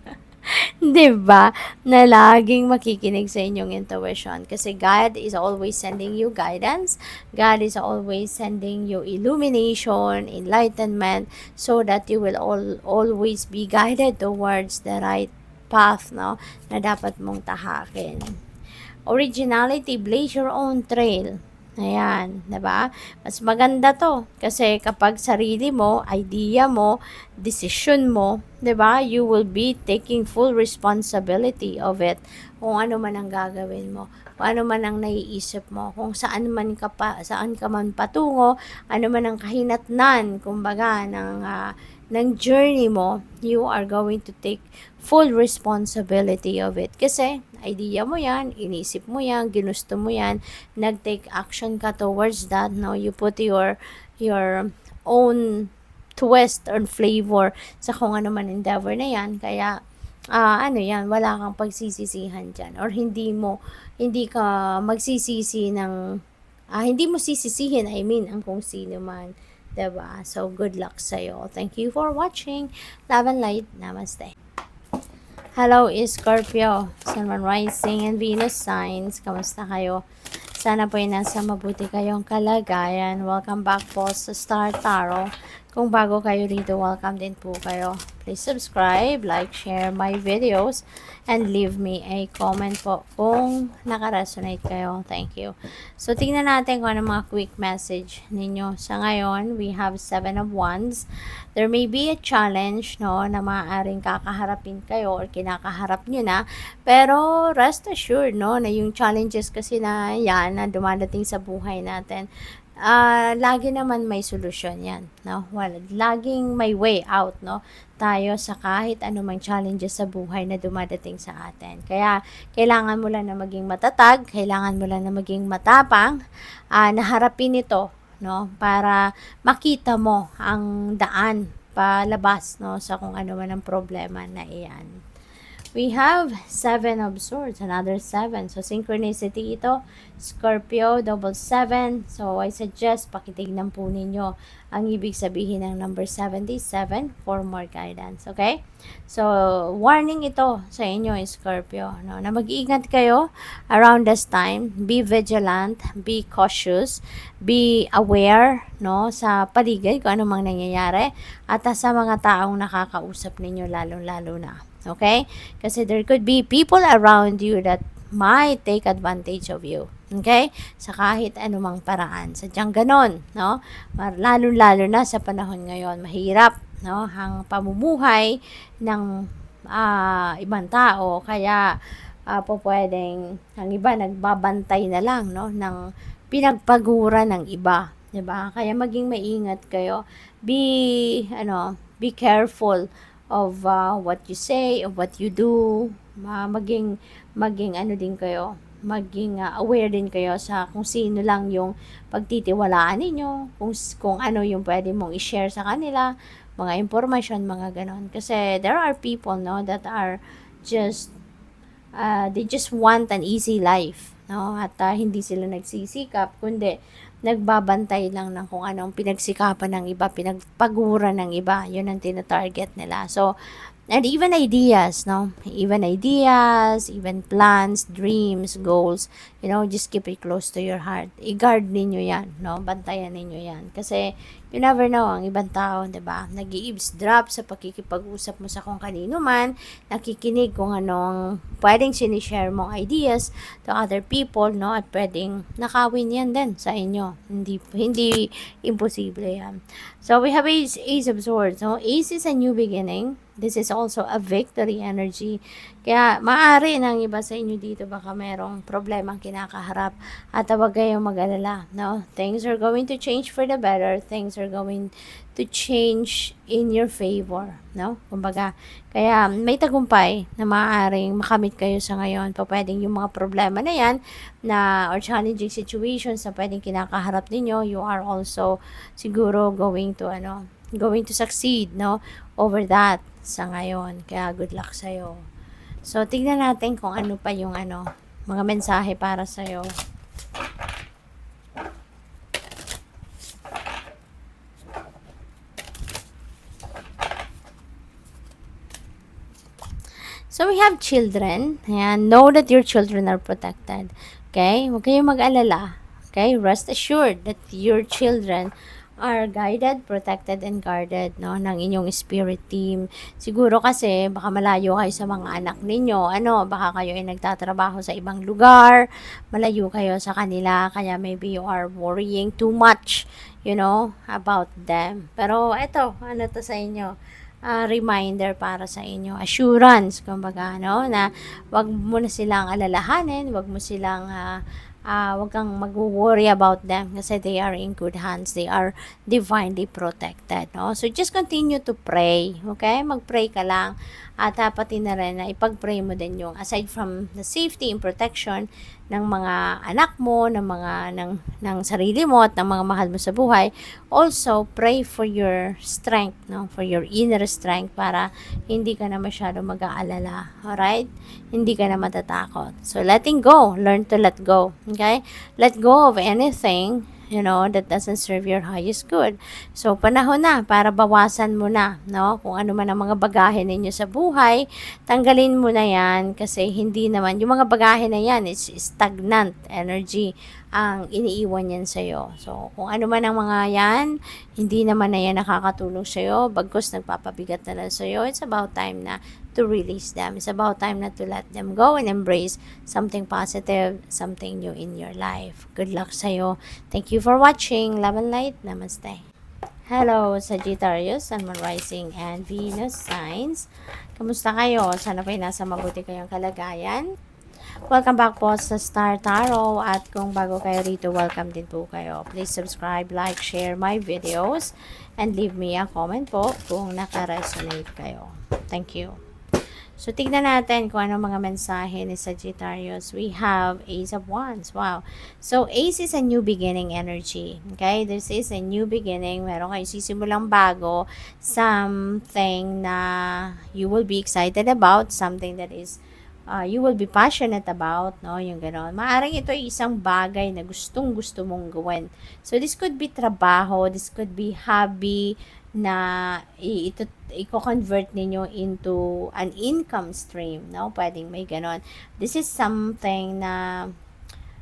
'Di ba? Na laging makikinig sa inyong intuition kasi God is always sending you guidance. God is always sending you illumination, enlightenment so that you will always be guided towards the right path, na dapat mong tahakin. Originality, blaze your own trail. Ayan, 'di ba? Mas maganda 'to kasi kapag sarili mo, idea mo, decision mo, 'di ba? You will be taking full responsibility of it. Kung ano man ang gagawin mo, kung ano man ang naiisip mo, kung saan ka man patungo, ano man ang kahinatnan, kumbaga ng journey mo, you are going to take full responsibility of it. Kasi idea mo yan, inisip mo yan, ginusto mo yan, nag-take action ka towards that, you put your own twist or flavor sa kung ano man endeavor na yan. Kaya yan, wala kang pagsisisihan dyan, or hindi ka magsisisi ng hindi mo sisisihin, ang kung sino man, 'di ba? So, good luck sa'yo. Thank you for watching. Love and light. Namaste. Hello, Scorpio, Sun, Moon, Rising, and Venus signs. Kamusta kayo? Sana po ay nasa mabuti kayong kalagayan. Welcome back po sa Star Tarot. Kung bago kayo rito, welcome din po kayo. Please subscribe, like, share my videos, and leave me a comment po kung nakaresonate kayo. Thank you. So, tingnan natin kung ano mga quick message ninyo. Sa ngayon, we have 7 of Wands. There may be a challenge, na maaaring kakaharapin kayo or kinakaharap nyo na. Pero, rest assured, na yung challenges kasi na yan, na dumadating sa buhay natin, lagi naman may solusyon yan, laging may way out, tayo sa kahit anumang challenges sa buhay na dumadating sa atin. Kaya, kailangan mo lang na maging matatag, kailangan mo lang na maging matapang, na harapin ito, para makita mo ang daan palabas, sa kung ano man ang problema na iyan. We have 7 of Swords, another 7. So, synchronicity ito. Scorpio, double 7. So, I suggest pakitignan po ninyo ang ibig sabihin ng number 77 for more guidance. Okay? So, warning ito sa inyo, Scorpio, na mag-iingat kayo around this time. Be vigilant, be cautious, be aware, sa paligid kung ano mang nangyayari at sa mga taong nakakausap ninyo lalong-lalo na. Okay? Kasi there could be people around you that might take advantage of you. Okay? Sa kahit anumang paraan. Sadyang ganon, lalo-lalo na sa panahon ngayon, mahirap, ang pamumuhay ng ibang tao. Kaya, pwedeng, ang iba nagbabantay na lang, ng pinagpagura ng iba. 'Di ba? Kaya maging maingat kayo. Be careful of what you say, of what you do. Maging din kayo, maging aware din kayo sa kung sino lang yung pagtitiwalaan ninyo, kung ano yung pwede mong i-share sa kanila, mga impormasyon, mga ganon. Kasi there are people, no, that are just they just want an easy life, no? At hindi sila nagsisikap, kundi nagbabantay lang ng kung anong pinagsikapan ng iba, pinagpagura ng iba. Yun ang tina-target nila. So, and even ideas, no? Even ideas, even plans, dreams, goals, just keep it close to your heart. I-guard ninyo yan, no? Bantayan ninyo yan. Kasi, you never know, ang ibang tao, diba? Nag-i-eavesdrop sa pakikipag-usap mo sa kung kanino man, nakikinig kung anong pwedeng sinishare mong ideas to other people, no? At pwedeng nakawin yan din sa inyo. Hindi imposible yan. So, we have Ace of Swords. So, Ace is a new beginning. This is also a victory energy. Kaya, maaari ng iba sa inyo dito, baka merong problemang kinakaharap. At huwag kayong mag-alala, no? Things are going to change for the better. Things are going to change in your favor, no? Kumbaga, kaya may tagumpay na maaaring makamit kayo sa ngayon. Pwedeng yung mga problema na yan, or challenging situations na pwedeng kinakaharap ninyo, you are also siguro going to succeed, no? Over that sa ngayon. Kaya good luck sa'yo. So, tignan natin kung ano pa yung mga mensahe para sa'yo. So, we have children. Ayan, know that your children are protected. Okay? Huwag kayong mag-alala. Okay? Rest assured that your children are guided, protected, and guarded, no, ng inyong spirit team. Siguro kasi baka malayo kayo sa mga anak ninyo, baka kayo ay nagtatrabaho sa ibang lugar, malayo kayo sa kanila, kaya maybe you are worrying too much, about them. Pero eto, to sa inyo? Reminder para sa inyo, assurance, kumbaga, na wag mo na silang alalahanin, wag kang mag-worry about them kasi they are in good hands. They are divinely protected, no? So, just continue to pray, okay? Mag-pray ka lang at pati na rin na ipag-pray mo din yung aside from the safety and protection ng mga anak mo, ng sarili mo at ng mga mahal mo sa buhay, also pray for your strength, no? For your inner strength para hindi ka na masyado mag-aalala, alright? Hindi ka na matatakot. So, letting go. Learn to let go. Okay? Let go of anything, that doesn't serve your highest good. So, panahon na para bawasan mo na, no? Kung ano man ang mga bagahe ninyo sa buhay, tanggalin mo na yan kasi hindi naman, yung mga bagahe na yan, is stagnant energy ang iniiwan yan sa'yo. So, kung ano man ang mga yan, hindi naman na yan nakakatulong sa'yo, bagkus nagpapabigat na lang sa'yo, it's about time na to release them. It's about time na to let them go and embrace something positive, something new in your life. Good luck sa'yo. Thank you for watching. Love and light. Namaste. Hello, Sagittarius, Sun, Moon, Rising, and Venus signs. Kamusta kayo? Sana po'y nasa mabuti kayong kalagayan. Welcome back po sa Star Tarot at kung bago kayo rito, welcome din po kayo. Please subscribe, like, share my videos, and leave me a comment po kung naka-resonate kayo. Thank you. So, tignan natin kung ano mga mensahe ni Sagittarius. We have Ace of Wands. Wow. So, Ace is a new beginning energy. Okay? This is a new beginning. Meron kayo sisimulang bago. Something na you will be excited about. Something that is you will be passionate about, no? Yung gano'n. Maaring ito ay isang bagay na gustong-gusto mong gawin. So, this could be trabaho, this could be hobby na i-convert ninyo into an income stream, no? Pwedeng may gano'n. This is something na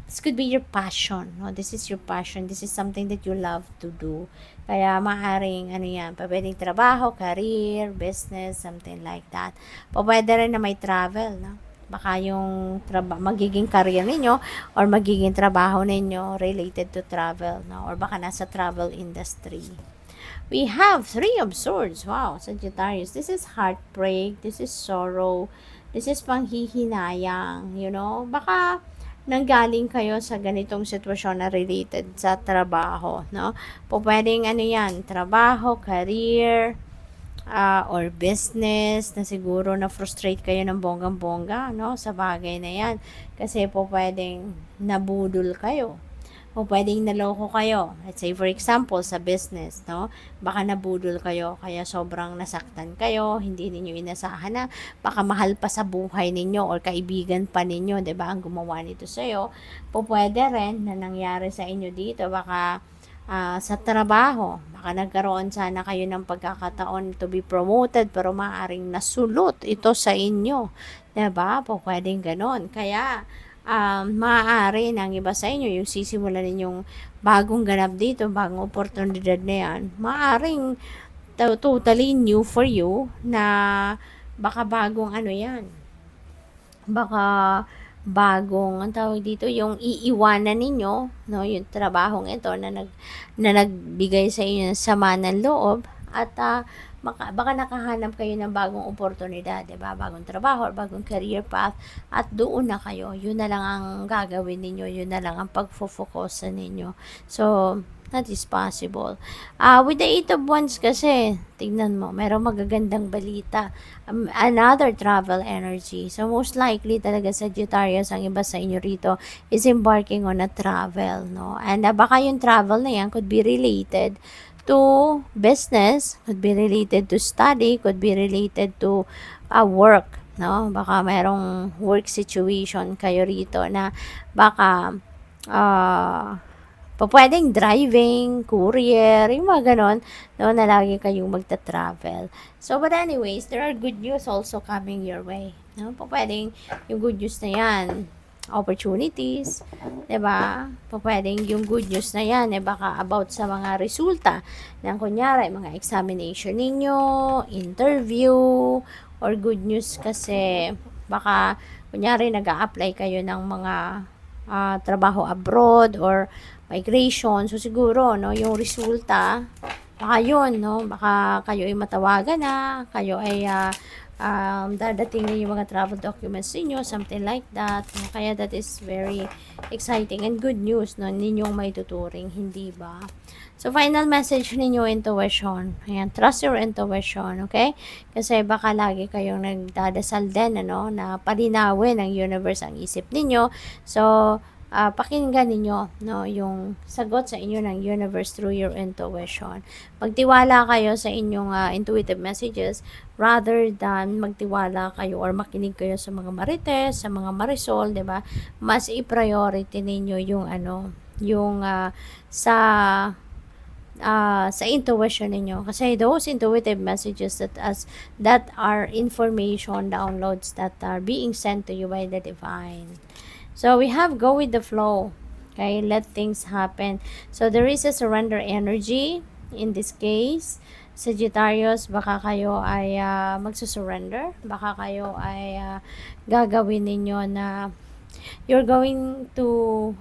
this could be your passion, no? This is your passion. This is something that you love to do. Kaya maaring yan, pwedeng trabaho, career, business, something like that. Pwede rin na may travel, no? Baka yung magiging career ninyo or magiging trabaho ninyo related to travel, no? Or baka nasa travel industry. We have Three of Swords. Wow, Sagittarius. This is heartbreak. This is sorrow. This is panghihinayang, Baka nanggaling kayo sa ganitong sitwasyon na related sa trabaho, no? Pwedeng yan, trabaho, career, or business na siguro na frustrate kayo ng bonggang-bongga, no? Sa bagay na yan. Kasi pwedeng nabudol kayo. o pwedeng naloko kayo. Let's say for example sa business, no? Baka nabudol kayo kaya sobrang nasaktan kayo, hindi ninyo inasahan na baka mahal pa sa buhay ninyo or kaibigan pa ninyo, 'di ba? Ang gumawa nito sa iyo. Pwede rin na nangyari sa inyo dito baka sa trabaho, baka nagkaroon sana kayo ng pagkakataon to be promoted pero maaaring nasulot ito sa inyo. 'Di ba? Pwedeng ganon. Kaya maaari ng iba sa inyo yung sisimulan ninyong bagong ganap dito, bagong oportunidad na yan, maaaring totally new for you na baka bagong ano yan, baka bagong ang tawag dito yung iiwanan ninyo, no, yung trabahong ito na nagbigay sa inyo ng sama ng loob at baka nakahanap kayo ng bagong oportunidad, 'di ba? Bagong trabaho or bagong career path at doon na kayo. Yun na lang ang gagawin ninyo, yun na lang ang pagfo-focus ninyo. So, that is possible. With the Eight of Wands kasi, tignan mo, merong magagandang balita. Another travel energy. So, most likely talaga Sagittarius, ang iba sa inyo rito, is embarking on a travel, no? And baka yung travel na yan could be related to business, could be related to study, could be related to work, no? Baka merong work situation kayo rito na baka pwedeng driving, courier, yung mga ganon, no, na lagi kayong magta-travel. So, but anyways, there are good news also coming your way. No? Pwedeng yung good news na yan, opportunities, 'di ba? Pwedeng yung good news na yan baka about sa mga resulta ng kunyari mga examination ninyo, interview, or good news kasi baka kunyari nag-a-apply kayo ng mga trabaho abroad or migration. So siguro no, yung resulta baka yun, no, baka kayo ay matawagan na, kayo ay dadating na yung mga travel documents niyo, something like that. Kaya that is very exciting and good news no, ninyong may tuturing, hindi ba? So, final message ninyo, intuition. Ayan, trust your intuition, okay? Kasi baka lagi kayong nagdadasal din, ano, na palinawin ng universe ang isip ninyo. So, pakinggan ninyo no, yung sagot sa inyo ng universe through your intuition. Magtiwala kayo sa inyong intuitive messages rather than magtiwala kayo or makinig kayo sa mga marites, sa mga marisol, 'di ba? Mas i-priority ninyo yung ano, yung sa intuition ninyo kasi those intuitive messages that are information downloads that are being sent to you by the divine. So we have go with the flow. Okay, let things happen. So there is a surrender energy in this case. Sagittarius, baka kayo ay magsusurrender. Baka kayo ay gagawin ninyo na you're going to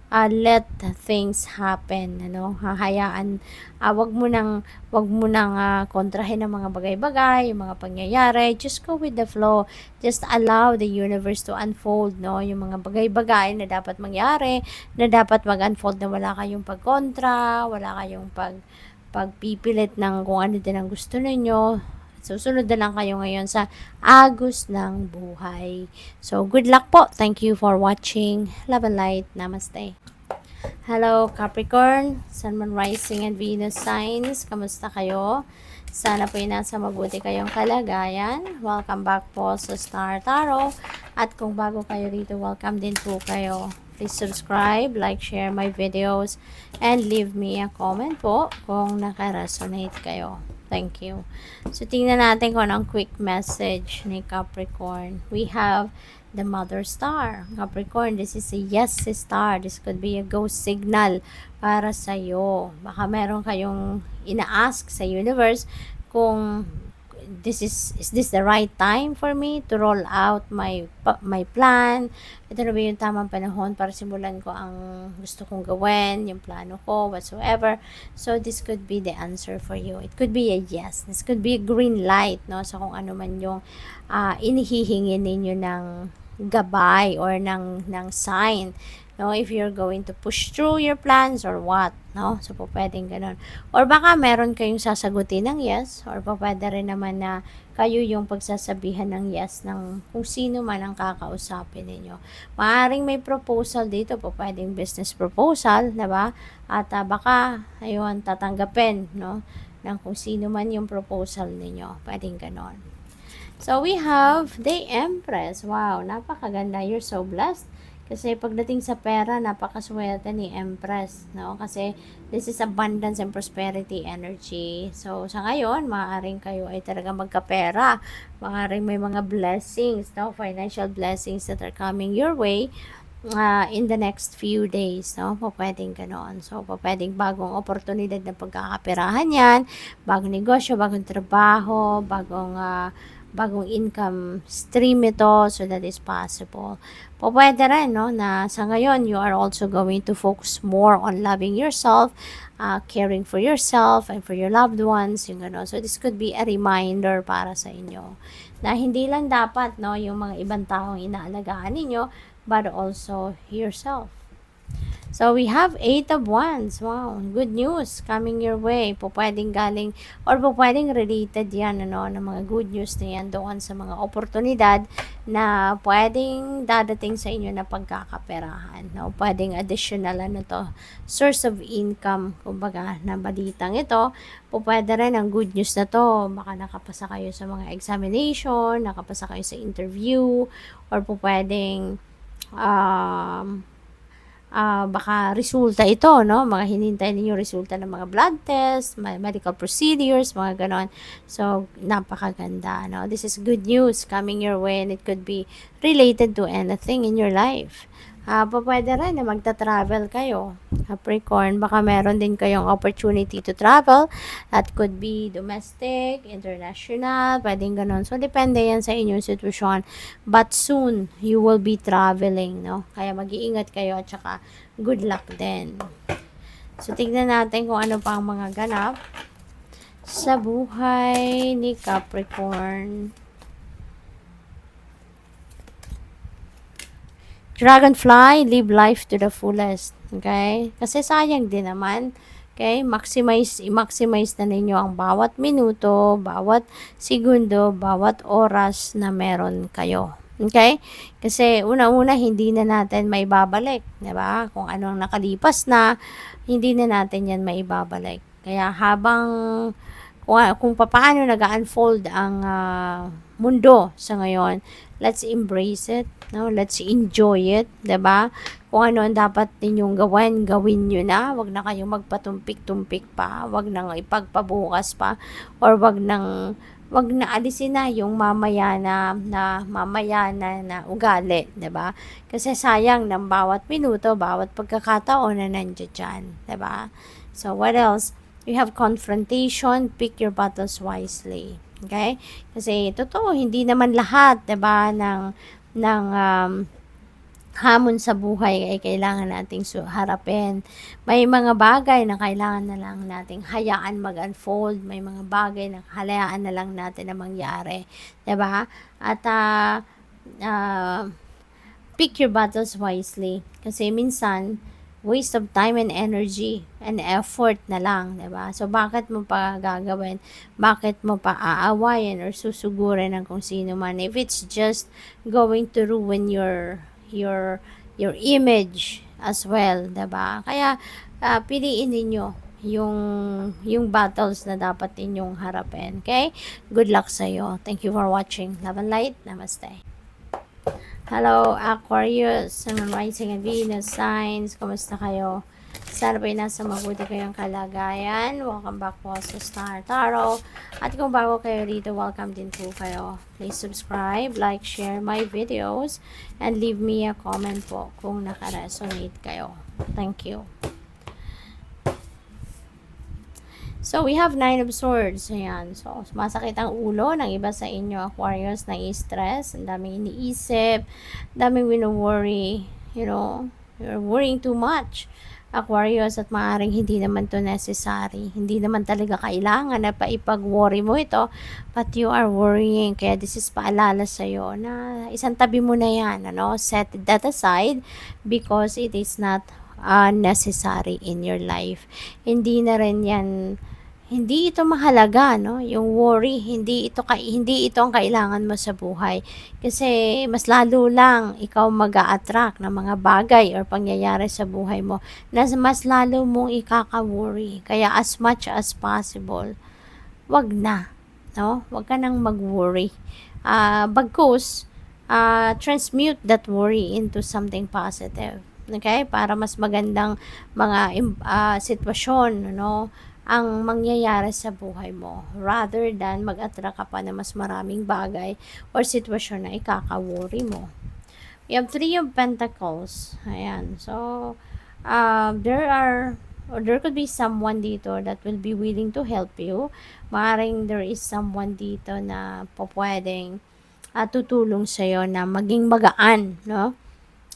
let things happen, ano, hahayaan, wag mo nang kontrahin ang mga bagay-bagay, yung mga pangyayari, just go with the flow, just allow the universe to unfold, no, yung mga bagay-bagay na dapat mangyari, na dapat mag-unfold, na wala kayong pagkontra, wala kayong pagpipilit ng kung ano din ang gusto ninyo. Susunod na lang kayo ngayon sa agos ng buhay. So, good luck po. Thank you for watching. Love and light. Namaste. Hello, Capricorn, Sun, Moon, Rising, and Venus signs. Kamusta kayo? Sana po nasa mabuti kayong kalagayan. Welcome back po sa Star Tarot. At kung bago kayo rito, welcome din po kayo. Please subscribe, like, share my videos, and leave me a comment po kung naka-resonate kayo. Thank you. So, tingnan natin kung anong quick message ni Capricorn. We have the Mother Star. Capricorn, this is a yes star. This could be a go signal para sa'yo. Baka meron kayong ina-ask sa universe kung is this the right time for me to roll out my plan? Ito na ba yung tamang panahon para simulan ko ang gusto kong gawin, yung plano ko, whatsoever. So, this could be the answer for you. It could be a yes. This could be a green light, no? So, kung ano man yung inihihingi ninyo ng gabay or ng sign. no, if you're going to push through your plans or what, no? So, po pwedeng gano'n. Or baka meron kayong sasagutin ng yes, or po pwede rin naman na kayo yung pagsasabihan ng yes ng kung sino man ang kakausapin ninyo. Maaaring may proposal dito, po pwedeng business proposal, 'di ba? At baka ayun tatanggapin, no, ng kung sino man yung proposal ninyo. Pwedeng gano'n. So, we have the Empress. Wow, napakaganda. You're so blessed. Kasi pagdating sa pera, napakaswerte ni Empress, no? Kasi this is abundance and prosperity energy. So, sa ngayon, maaaring kayo ay talaga magkapera. Maaaring may mga blessings, no? Financial blessings that are coming your way in the next few days, no? Pwedeng ganoon. So, pwedeng bagong oportunidad na pagkakaperahan yan, bagong negosyo, bagong trabaho, bagong income stream ito, so that is possible. Pwede rin, no, na sa ngayon, you are also going to focus more on loving yourself, caring for yourself and for your loved ones, yung gano'n. So, this could be a reminder para sa inyo na hindi lang dapat, no, yung mga ibang taong inaalagaan ninyo, but also yourself. So, we have 8 of Wands. Wow, good news coming your way. Pwedeng galing, or pwedeng related yan, ano, ng mga good news na yan doon sa mga oportunidad na pwedeng dadating sa inyo na pagkakaperahan. No? Pwedeng additional, ano to, source of income, kumbaga, na balitang ito. Pwede rin ang good news na to. Baka nakapasa kayo sa mga examination, nakapasa kayo sa interview, or pwedeng, baka resulta ito, no? Mga hinintay ninyo resulta ng mga blood test, medical procedures, mga ganon. So, napakaganda, no? This is good news coming your way, and it could be related to anything in your life. Pwede rin na magta-travel kayo, Capricorn. Baka meron din kayong opportunity to travel. That could be domestic, international, pwedeng ganon. So, depende yan sa inyong sitwasyon. But soon, you will be traveling, no? Kaya mag-iingat kayo at saka good luck din. So, tignan natin kung ano pa ang mga ganap sa buhay ni Capricorn. Dragonfly, live life to the fullest. Okay? Kasi sayang din naman. Okay? I-maximize na ninyo ang bawat minuto, bawat segundo, bawat oras na meron kayo. Okay? Kasi una-una, hindi na natin maibabalik. Diba? Kung anong nakalipas na, hindi na natin yan maibabalik. Kaya habang kung paano nag-unfold ang mundo sa ngayon, let's embrace it, no? Let's enjoy it, 'di ba? Kung ano ang dapat ninyong gawin niyo na. Wag na kayong magpatumpik-tumpik pa, wag nang ipagpabukas pa, or wag na alisin na yung mamaya na ugali, 'di ba? Kasi sayang ng bawat minuto, bawat pagkakataon na nandiyan diyan, 'di ba? So what else? You have confrontation, pick your battles wisely. Okay? Kasi totoo, hindi naman lahat, 'di ba, ng hamon sa buhay ay kailangan nating harapin. May mga bagay na kailangan na lang nating hayaan mag-unfold, may mga bagay na hayaan na lang natin na mangyari, 'di ba? At pick your battles wisely kasi minsan waste of time and energy and effort na lang, 'di ba? So, bakit mo pa gagawin? Bakit mo pa aawayin or susugurin ng kung sino man if it's just going to ruin your image as well, 'di ba? Kaya piliin niyo yung battles na dapat ninyong harapin, okay? Good luck sa iyo. Thank you for watching. Love and light. Namaste. Hello, Aquarius, Sun, Rising, and Venus signs. Kumusta kayo? Sana ba'y nasa mabuti kayong kalagayan. Welcome back po sa Star Tarot. At kung bago kayo dito, welcome din po kayo. Please subscribe, like, share my videos, and leave me a comment po kung naka-resonate kayo. Thank you. So, we have 9 of Swords. Ayan. So, masakit ang ulo ng iba sa inyo, Aquarius, nai-stress. Ang daming iniisip. Ang daming wino-worry. You know, you're worrying too much. Aquarius, at maaring hindi naman to necessary. Hindi naman talaga kailangan na paipag-worry mo ito, but you are worrying. Kaya this is paalala sa'yo na isang tabi mo na yan, ano? Set that aside because it is not necessary in your life. Hindi na rin yan, hindi ito mahalaga, no? Yung worry, hindi ito ang kailangan mo sa buhay. Kasi mas lalo lang ikaw mag-a-attract ng mga bagay or pangyayari sa buhay mo na mas lalo mong ikaka-worry. Kaya as much as possible, wag na, no? Wag ka nang mag-worry. Bagkus, transmute that worry into something positive. Okay? Para mas magandang mga sitwasyon, no, ang mangyayari sa buhay mo rather than mag-attract ka pa na mas maraming bagay or sitwasyon na ikaka-worry mo. We have Three of Pentacles. Ayan. So, there could be someone dito that will be willing to help you. Maaaring there is someone dito na pwedeng tutulong sa'yo na maging magaan, no?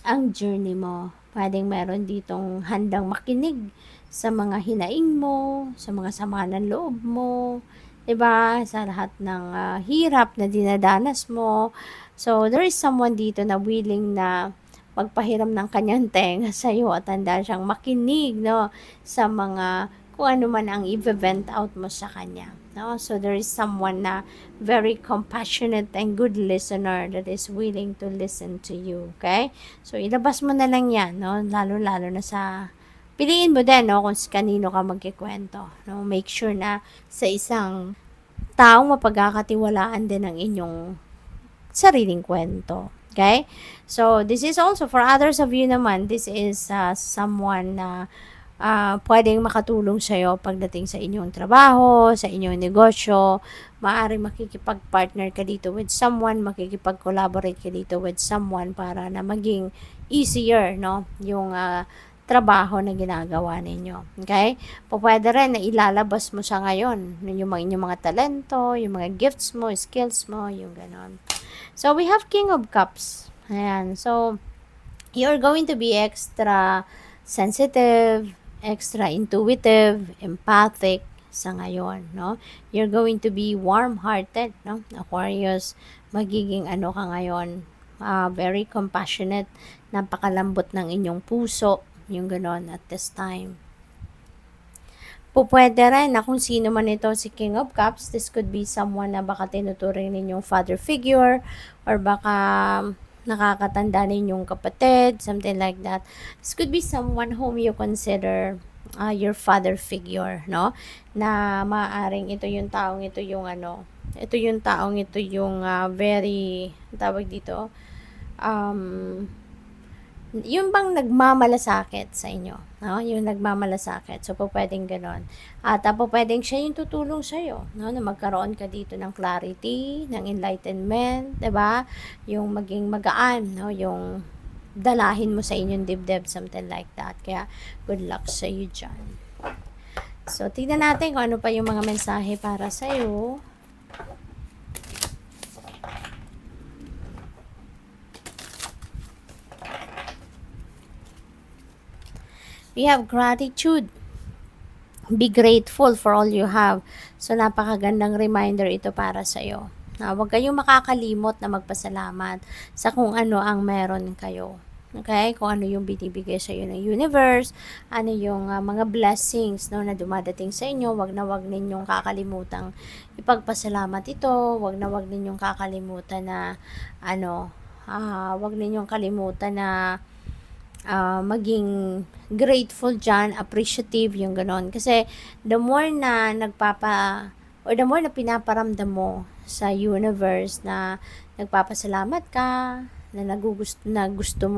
Ang journey mo. Pwedeng meron ditong handang makinig sa mga hinaing mo, sa mga sama ng loob mo, 'di ba? Sa lahat ng hirap na dinadanas mo. So, there is someone dito na willing na magpahiram ng kanyang tenga sa iyo at handa siyang makinig, no, sa mga kung ano man ang i-vent out mo sa kanya. No? So, there is someone na very compassionate and good listener that is willing to listen to you. Okay? So, ilabas mo na lang yan, no? Lalo-lalo na sa piliin mo din, no, kung kanino ka magkikwento. No? Make sure na sa isang taong mapagkakatiwalaan din ang inyong sariling kwento. Okay? So, this is also for others of you naman, this is someone na pwedeng makatulong sa'yo pagdating sa inyong trabaho, sa inyong negosyo. Maaaring makikipag-partner ka dito with someone, makikipag-collaborate ka dito with someone para na maging easier, no, yung trabaho na ginagawa ninyo. Okay? Pwede rin na ilalabas mo siya ngayon, yung inyong mga talento, yung mga gifts mo, skills mo, yung ganon. So, we have King of Cups. Ayan. So, you're going to be extra sensitive, extra intuitive, empathic sa ngayon, no? You're going to be warm-hearted, no? Aquarius, magiging ano ka ngayon, very compassionate, napakalambot ng inyong puso, yung ganon at this time. Pwede rin na kung sino man ito si King of Cups, this could be someone na baka tinuturing ninyong father figure or baka nakakatanda ninyong kapatid, something like that. This could be someone whom you consider your father figure, no? Na maaaring ito yung taong ito yung very, tawag dito, yung bang nagmamalasakit sa inyo, no? Yung nagmamalasakit. So, pwedeng ganon. At pwedeng siya yung tutulong sa'yo, no? Na magkaroon ka dito ng clarity, ng enlightenment, diba? Yung maging magaan, no? Yung dalahin mo sa inyong dibdib, something like that. Kaya, good luck sa iyo dyan. So, tignan natin kung ano pa yung mga mensahe para sa'yo. We have gratitude. Be grateful for all you have. So, napakagandang reminder ito para sa iyo. Huwag kayong makakalimot na magpasalamat sa kung ano ang meron kayo. Okay? Kung ano yung binibigay sa iyo ng universe, ano yung mga blessings, no, na dumadating sa inyo. Huwag na huwag ninyong kakalimutang ipagpasalamat ito. Huwag na huwag ninyong kakalimutan na huwag ninyong kalimutan na maging grateful dyan, appreciative, yung ganon. Kasi the more na the more na pinaparamdam mo sa universe na nagpapasalamat ka, na nagugustuhan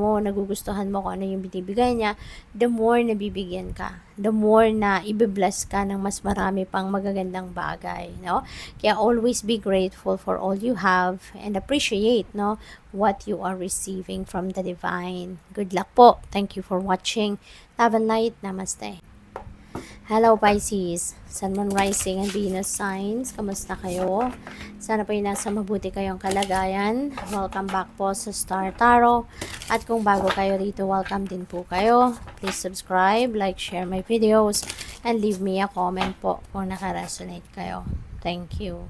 mo kung ano yung binibigay niya, the more na bibigyan ka. The more na ibe-bless ka ng mas marami pang magagandang bagay, no? Kaya always be grateful for all you have and appreciate, no, what you are receiving from the divine. Good luck po. Thank you for watching. Have a night. Namaste. Hello Pisces, Sun, Moon, Rising, and Venus signs. Kamusta kayo? Sana po yung nasa mabuti kayong kalagayan. Welcome back po sa Star Tarot. At kung bago kayo rito, welcome din po kayo. Please subscribe, like, share my videos, and leave me a comment po kung naka-resonate kayo. Thank you.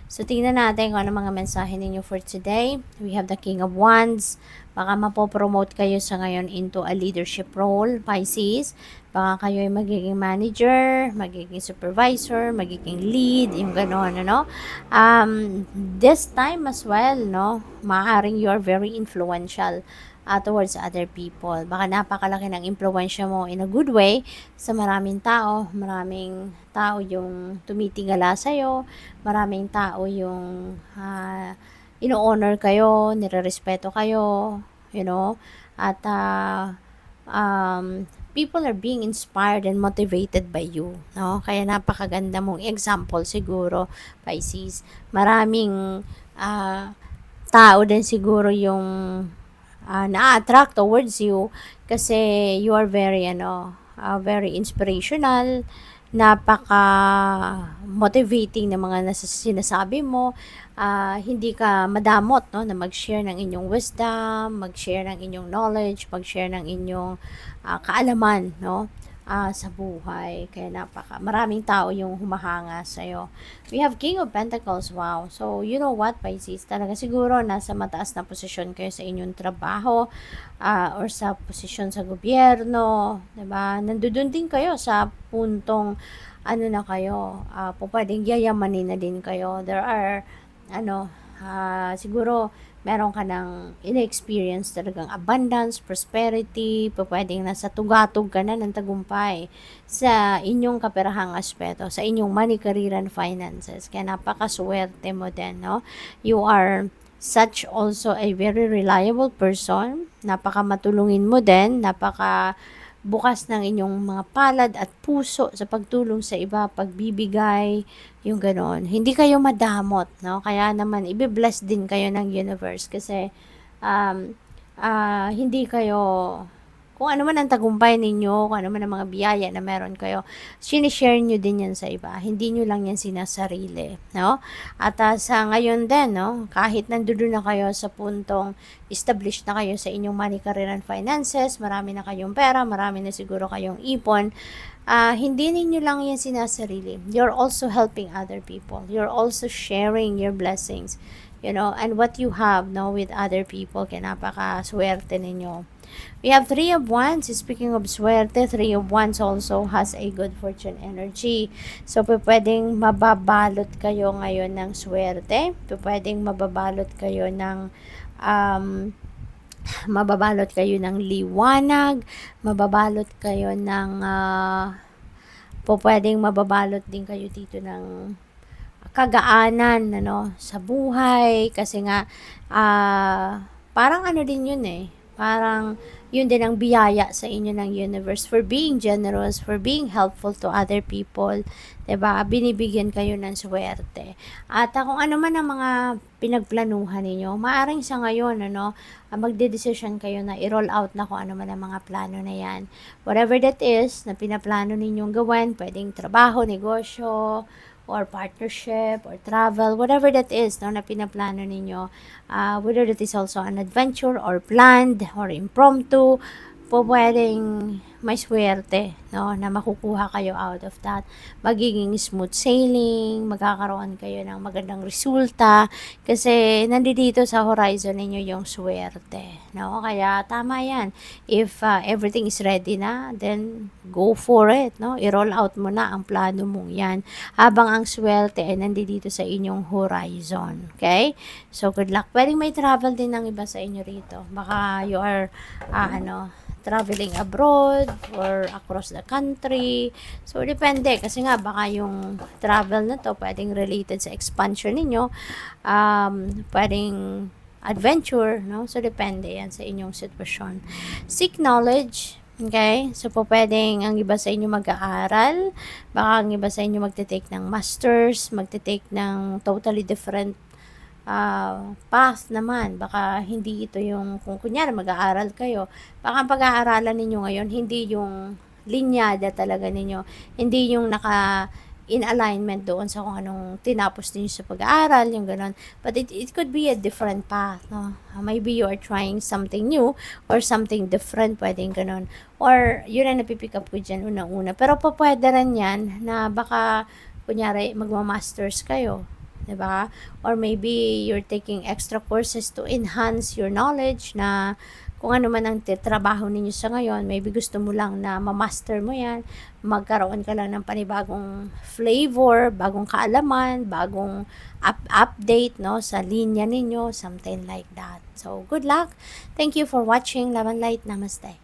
So, tingnan natin kung ano mga mensahe ninyo for today. We have the King of Wands. Baka mapopromote kayo sa ngayon into a leadership role, Pisces. Baka kayo ay magiging manager, magiging supervisor, magiging lead, yung gano'n, ano. This time as well, no, maaaring you are very influential towards other people. Baka napakalaki ng impluwensya mo in a good way sa maraming tao yung tumitingala sa'yo, maraming tao yung ino-honor kayo, nire-respeto kayo, you know, at people are being inspired and motivated by you, no? Kaya napakaganda mong example siguro, Pisces. Maraming tao din siguro yung na-attract towards you kasi you are very very inspirational, napaka motivating ng mga sinasabi mo. Hindi ka madamot, no, na mag-share ng inyong wisdom, mag-share ng inyong knowledge, mag-share ng inyong kaalaman, no, sa buhay. Kaya maraming tao yung humahanga sa'yo. We have King of Pentacles. Wow. So, you know what, Pisces? Talaga siguro nasa mataas na posisyon kayo sa inyong trabaho or sa posisyon sa gobyerno. Diba? Nandun din kayo sa puntong na kayo. Pwedeng yayamanin na din kayo. There are, siguro, meron ka ng in-experience talagang abundance, prosperity, pwedeng nasa tugatog ka na ng tagumpay sa inyong kaperahang aspeto, sa inyong money, career, and finances. Kaya napakaswerte mo din, no? You are such also a very reliable person, napaka matulungin mo din, napaka bukas ng inyong mga palad at puso sa pagtulong sa iba, pagbibigay, yung gano'n. Hindi kayo madamot, no? Kaya naman, ibe-bless din kayo ng universe kasi hindi kayo, kung ano man ang tagumpay ninyo, kung ano man ang mga biyaya na meron kayo, sinishare nyo din yan sa iba. Hindi nyo lang yan sinasarili, no? At sa ngayon din, no, kahit nandoon na kayo sa puntong established na kayo sa inyong money, career, and finances, marami na kayong pera, marami na siguro kayong ipon, hindi ninyo lang yan sinasarili. You're also helping other people. You're also sharing your blessings, you know, and what you have, no, with other people. Kaya napaka-swerte ninyo. We have Three of Wands. Speaking of swerte, Three of Wands also has a good fortune energy. So, pwedeng mababalot kayo ngayon ng swerte. Pwedeng mababalot kayo ng liwanag, mababalot kayo ng pwedeng mababalot din kayo dito ng kagaanan, sa buhay, kasi nga parang din yun parang yun din ang biyaya sa inyo ng universe for being generous, for being helpful to other people, 'di ba? Binibigyan kayo ng swerte. At kung ano man ang mga pinagplanuhan ninyo, maaring sa ngayon magdedesisyon kayo na i-roll out na kung ano man ang mga plano na 'yan. Whatever that is na pinaplano ninyong gawin, pwedeng trabaho, negosyo, or partnership, or travel, whatever that is, na pinaplano ninyo, whether that is also an adventure, or planned, or impromptu, pwedeng may swerte, na makukuha kayo out of that. Magiging smooth sailing, magkakaroon kayo ng magandang resulta, kasi nandito sa horizon ninyo yung swerte, Kaya tama yan. If everything is ready na, then go for it, I-roll out mo na ang plano mong yan, habang ang swerte ay nandito sa inyong horizon. Okay? So, good luck. Pwedeng may travel din ng iba sa inyo rito. Baka you are, traveling abroad or across the country. So, depende. Kasi nga, baka yung travel na to, pwedeng related sa expansion ninyo. Pwedeng adventure, So, depende yan sa inyong sitwasyon. Seek knowledge. Okay? So, pwedeng ang iba sa inyo mag-aaral. Baka ang iba sa inyo magte-take ng masters, magte-take ng totally different path naman. Baka hindi ito yung, kung kunyari mag-aaral kayo, baka ang pag-aaralan ninyo ngayon, hindi yung linyada talaga ninyo, hindi yung in alignment doon sa kung anong tinapos din sa pag-aaral, yung gano'n. But it could be a different path, no? Maybe you are trying something new or something different, pwedeng gano'n. Or, yun ang napipick up ko dyan unang-una. Pero pwede rin yan na baka, kunyari, magma-masters kayo, 'di ba? Or maybe you're taking extra courses to enhance your knowledge na kung ano man ang trabaho ninyo sa ngayon, maybe gusto mo lang na ma-master mo yan, magkaroon ka lang ng panibagong flavor, bagong kaalaman, bagong update, no, sa linya ninyo, something like that. So, good luck. Thank you for watching. Love and Light. Namaste.